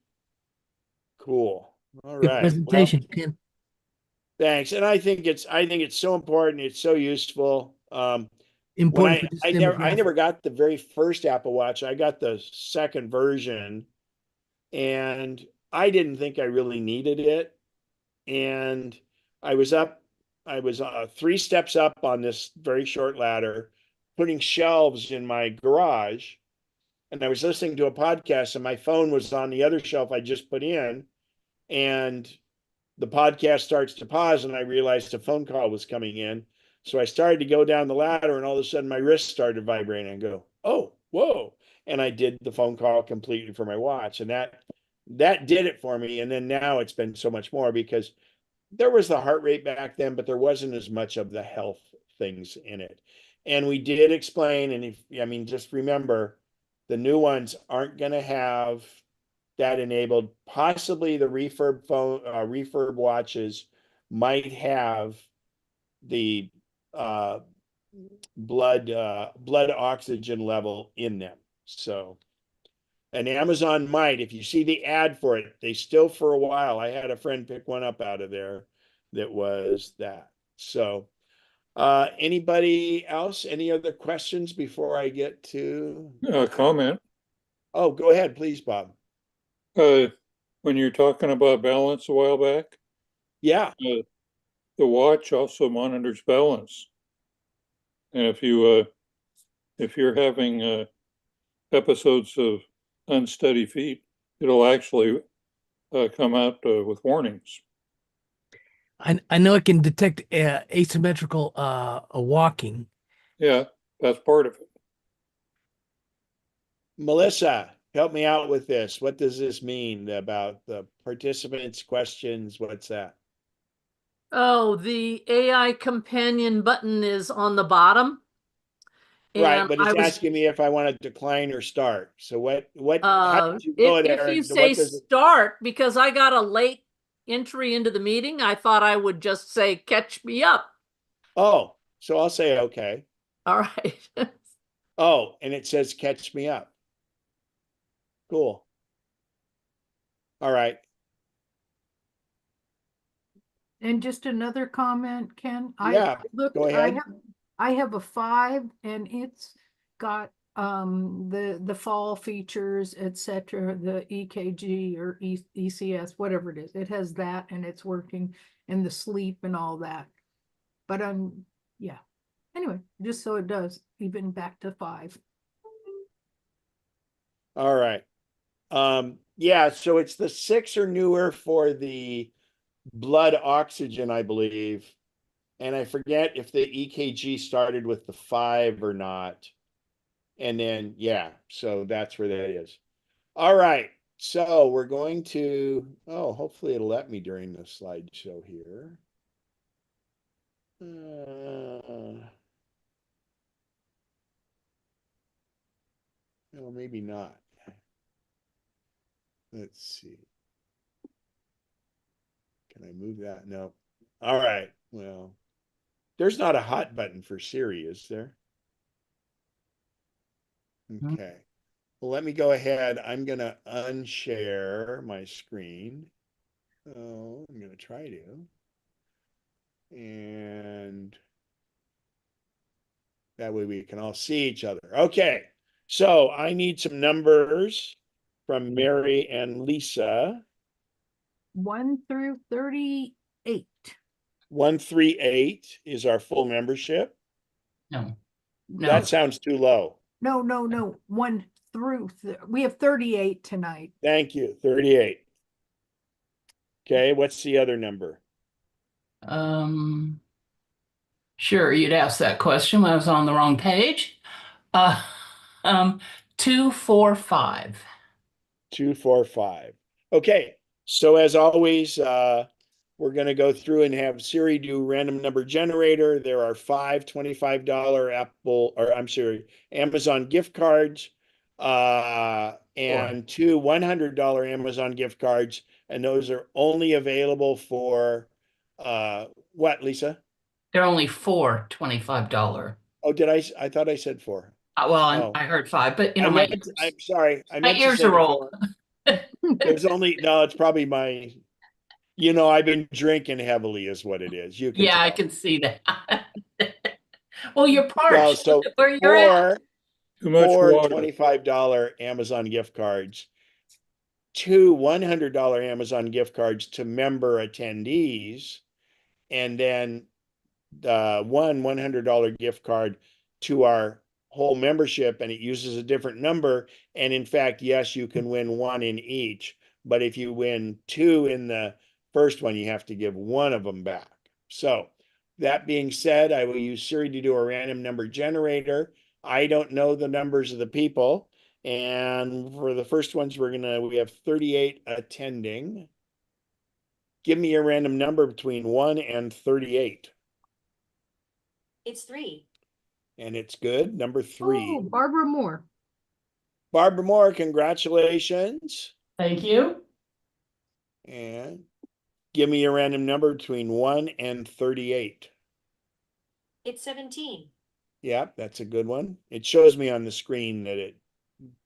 Speaker 1: Cool. All
Speaker 2: Good
Speaker 1: right.
Speaker 2: presentation,
Speaker 1: Well,
Speaker 2: Ken.
Speaker 1: thanks. And I think it's so important. It's so useful. When
Speaker 2: Important for this
Speaker 1: I
Speaker 2: demographic.
Speaker 1: never got the very first Apple Watch. I got the second version, and I didn't think I really needed it. And I was up, I was 3 steps up on this very short ladder, putting shelves in my garage, and I was listening to a podcast, and my phone was on the other shelf I just put in, and the podcast starts to pause and I realized a phone call was coming in. So I started to go down the ladder and all of a sudden my wrist started vibrating and go, oh, whoa. And I did the phone call completely for my watch. And that did it for me. And then now it's been so much more because there was the heart rate back then, but there wasn't as much of the health things in it. And we did explain, and just remember, the new ones aren't going to have that enabled. Possibly the refurb watches might have the blood oxygen level in them. So, and Amazon might, if you see the ad for it, they still for a while. I had a friend pick one up out of there that was that. So, anybody else? Any other questions before I get to?
Speaker 4: Comment.
Speaker 1: Oh, go ahead, please, Bob.
Speaker 4: When you're talking about balance a while back,
Speaker 1: Yeah.
Speaker 4: the watch also monitors balance. And if you're having episodes of unsteady feet, it'll actually come out with warnings.
Speaker 2: I know it can detect asymmetrical walking.
Speaker 4: Yeah, that's part of it.
Speaker 1: Melissa, help me out with this. What does this mean about the participants' questions? What's that?
Speaker 8: Oh, the AI companion button is on the bottom.
Speaker 1: Right,
Speaker 8: And
Speaker 1: but
Speaker 8: I
Speaker 1: it's
Speaker 8: was,
Speaker 1: asking me if I want to decline or start. So how did you go there?
Speaker 8: if you
Speaker 1: And
Speaker 8: say
Speaker 1: what does it?
Speaker 8: start, because I got a late entry into the meeting, I thought I would just say, catch me up.
Speaker 1: Oh, so I'll say okay.
Speaker 8: All right.
Speaker 1: Oh, and it says catch me up. Cool. All right.
Speaker 3: And just another comment, Ken.
Speaker 1: Yeah, go ahead.
Speaker 3: I have a 5 and it's got the fall features, etc., the EKG or ECS, whatever it is. It has that and it's working, and the sleep and all that. But yeah. Anyway, just so it does, even back to 5.
Speaker 1: All right. Yeah, so it's the 6 or newer for the blood oxygen, I believe. And I forget if the EKG started with the 5 or not. And then, yeah, so that's where that is. All right. So we're going to, hopefully it'll let me during the slideshow here. No, maybe not. Let's see. Can I move that? No. All right. Well, there's not a hot button for Siri, is there? Okay. Well, let me go ahead. I'm going to unshare my screen. Oh, I'm going to try to. And that way we can all see each other. Okay. So I need some numbers from Mary and Lisa.
Speaker 3: 1 through 38.
Speaker 1: 138 is our full membership.
Speaker 9: No, no.
Speaker 1: That sounds too low.
Speaker 3: No, no, no. 1 through, we have 38 tonight.
Speaker 1: Thank you. 38. Okay. What's the other number?
Speaker 9: Sure, you'd ask that question when I was on the wrong page. Uh, 245.
Speaker 1: 245. Okay. So as always, we're going to go through and have Siri do random number generator. There are 5 $25 Amazon gift cards, and 2 $100 Amazon gift cards. And those are only available for what, Lisa?
Speaker 9: They're only 4 $25.
Speaker 1: Oh, I thought I said 4.
Speaker 9: Well, I heard 5, but you know,
Speaker 1: I'm sorry. I
Speaker 9: my
Speaker 1: meant to
Speaker 9: ears
Speaker 1: say
Speaker 9: are old.
Speaker 1: 4. There's only, no, it's probably my, I've been drinking heavily is what it is. You can
Speaker 9: Yeah, I
Speaker 1: tell.
Speaker 9: can see that. Well, you're
Speaker 1: Well,
Speaker 9: parched.
Speaker 1: so
Speaker 9: Look at where you're at.
Speaker 4: Too much
Speaker 1: four
Speaker 4: water.
Speaker 1: $25 Amazon gift cards, 2 $100 Amazon gift cards to member attendees, and then one $100 gift card to our whole membership, and it uses a different number. And in fact, yes, you can win 1 in each, but if you win 2 in the first one, you have to give 1 of them back. So that being said, I will use Siri to do a random number generator. I don't know the numbers of the people. And for the first ones, we have 38 attending. Give me a random number between 1 and 38.
Speaker 10: It's 3.
Speaker 1: And it's good. Number 3.
Speaker 3: Oh, Barbara Moore.
Speaker 1: Barbara Moore, congratulations.
Speaker 9: Thank you.
Speaker 1: And give me a random number between 1 and 38.
Speaker 10: It's 17.
Speaker 1: Yeah, that's a good one. It shows me on the screen that it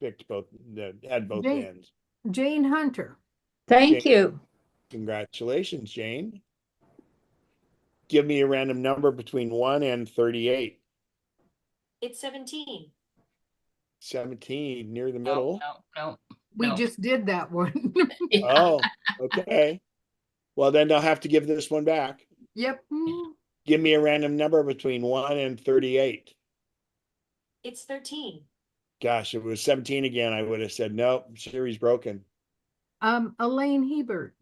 Speaker 1: picked both, that had both
Speaker 3: Jane-
Speaker 1: ends.
Speaker 3: Jane Hunter.
Speaker 7: Thank
Speaker 1: Jane.
Speaker 7: you.
Speaker 1: Congratulations, Jane. Give me a random number between 1 and 38.
Speaker 10: It's 17.
Speaker 1: 17, near the middle.
Speaker 9: No.
Speaker 3: We
Speaker 9: No.
Speaker 3: just did that one.
Speaker 9: Yeah.
Speaker 1: Oh, okay. Well, then they'll have to give this one back.
Speaker 3: Yep.
Speaker 1: Give me a random number between 1 and 38.
Speaker 10: It's 13.
Speaker 1: Gosh, if it was 17 again, I would have said, nope, Siri's broken.
Speaker 3: Elaine Hebert.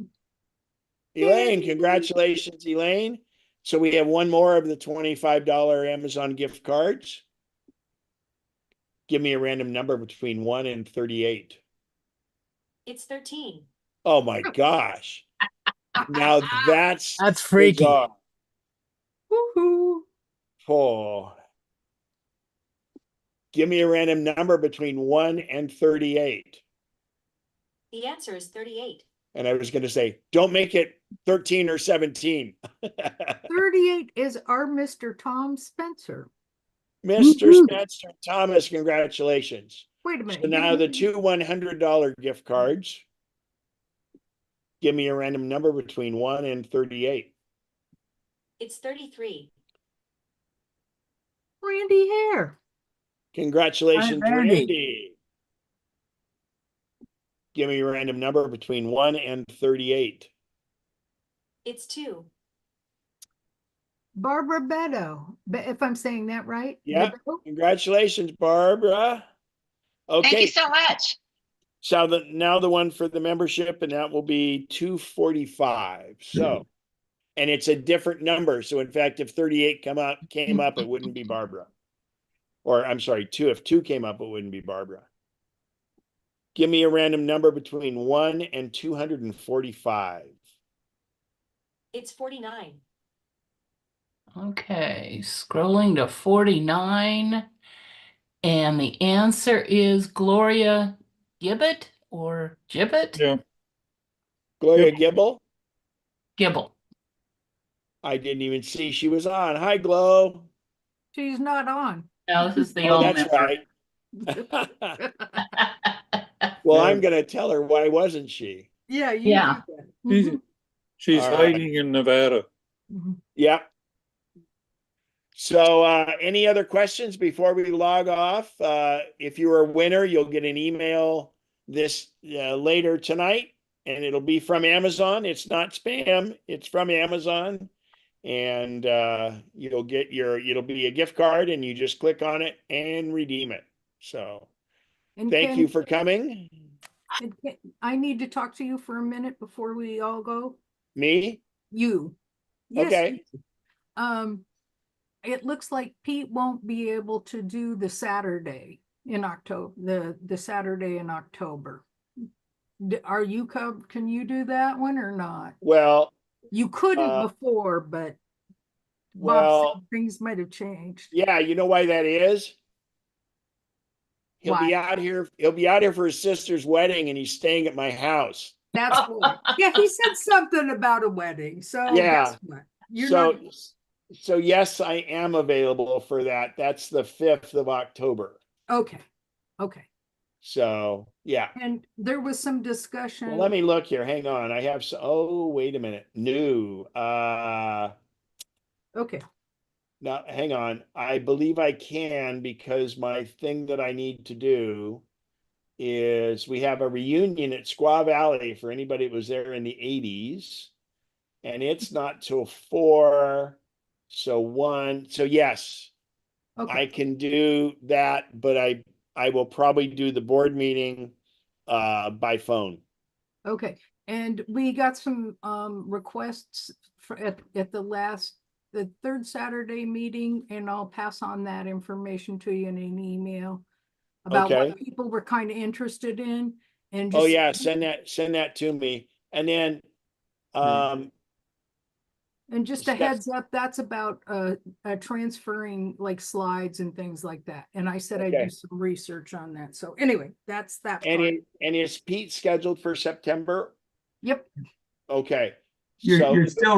Speaker 1: Elaine, congratulations, Elaine. So we have one more of the $25 Amazon gift cards. Give me a random number between 1 and 38.
Speaker 10: It's 13.
Speaker 1: Oh my gosh. Now that's
Speaker 2: freaky.
Speaker 1: bizarre.
Speaker 3: Woohoo.
Speaker 1: Oh. Give me a random number between 1 and 38.
Speaker 10: The answer is 38.
Speaker 1: And I was going to say, don't make it 13 or 17.
Speaker 3: 38 is our Mr. Tom Spencer.
Speaker 1: Mr. Spencer Thomas, congratulations.
Speaker 3: Wait a minute.
Speaker 1: So now the 2 $100 gift cards. Give me a random number between 1 and 38.
Speaker 10: It's 33.
Speaker 3: Randy Hare.
Speaker 1: Congratulations,
Speaker 6: Hi, Randy.
Speaker 1: Randy. Give me a random number between 1 and 38.
Speaker 10: It's 2.
Speaker 3: Barbara Beto. If I'm saying that right.
Speaker 1: Yeah.
Speaker 3: Beto?
Speaker 1: Congratulations, Barbara. Okay.
Speaker 11: Thank you so much.
Speaker 1: So now the one for the membership, and that will be 245. So, and it's a different number. So in fact, if 38 came up, it wouldn't be Barbara. Or I'm sorry, 2. If 2 came up, it wouldn't be Barbara. Give me a random number between 1 and 245.
Speaker 10: It's 49.
Speaker 9: Okay, scrolling to 49. And the answer is Gloria Gibbet or Gibbet?
Speaker 4: Yeah,
Speaker 1: Gloria Gibble?
Speaker 9: Gibble.
Speaker 1: I didn't even see she was on. Hi, Glo.
Speaker 3: She's not on.
Speaker 9: No, this is the
Speaker 1: Oh,
Speaker 9: old
Speaker 1: that's
Speaker 9: member.
Speaker 1: right. Well, I'm gonna tell her, why wasn't she?
Speaker 3: Yeah, you
Speaker 9: Yeah.
Speaker 3: do that.
Speaker 4: she's,
Speaker 3: Mhm,
Speaker 4: she's
Speaker 1: All right.
Speaker 4: hiding in Nevada.
Speaker 3: mhm.
Speaker 1: Yep. So any other questions before we log off? If you're a winner, you'll get an email this later tonight, and it'll be from Amazon. It's not spam, it's from Amazon. And it'll be a gift card, and you just click on it and redeem it. So
Speaker 3: And
Speaker 1: thank you for coming.
Speaker 3: I need to talk to you for a minute before we all go.
Speaker 1: Me?
Speaker 3: You. Yes.
Speaker 1: Okay.
Speaker 3: It looks like Pete won't be able to do the Saturday in October, the Saturday in October. Are you can you do that one or not?
Speaker 1: Well,
Speaker 3: You couldn't
Speaker 1: uh,
Speaker 3: before, but Bob
Speaker 1: well,
Speaker 3: said things might have changed.
Speaker 1: yeah, you know why that is? He'll
Speaker 3: Why?
Speaker 1: be out here. He'll be out here for his sister's wedding, and he's staying at my house.
Speaker 3: That's why. Yeah, he said something about a wedding. So
Speaker 1: Yeah.
Speaker 3: guess what? You're
Speaker 1: So,
Speaker 3: not.
Speaker 1: so yes, I am available for that. That's the 5th of October.
Speaker 3: Okay. Okay.
Speaker 1: So, yeah.
Speaker 3: And there was some discussion.
Speaker 1: Well, let me look here. Hang on. I have oh, wait a minute. New.
Speaker 3: Okay.
Speaker 1: Now, hang on. I believe I can, because my thing that I need to do is we have a reunion at Squaw Valley for anybody that was there in the 80s. And it's not till 4. So yes,
Speaker 3: Okay.
Speaker 1: I can do that, but I will probably do the board meeting by phone.
Speaker 3: Okay, and we got some requests for at the third Saturday meeting, and I'll pass on that information to you in an email about
Speaker 1: Okay.
Speaker 3: what people were kind of interested in, and
Speaker 1: Oh
Speaker 3: just
Speaker 1: yeah, send that to me. And then
Speaker 3: and just a
Speaker 1: Steph-
Speaker 3: heads up, that's about transferring like slides and things like that. And I said I'd
Speaker 1: Okay.
Speaker 3: do some research on that. So anyway, that's that
Speaker 1: and
Speaker 3: part.
Speaker 1: and is Pete scheduled for September?
Speaker 3: Yep.
Speaker 1: Okay.
Speaker 6: You're still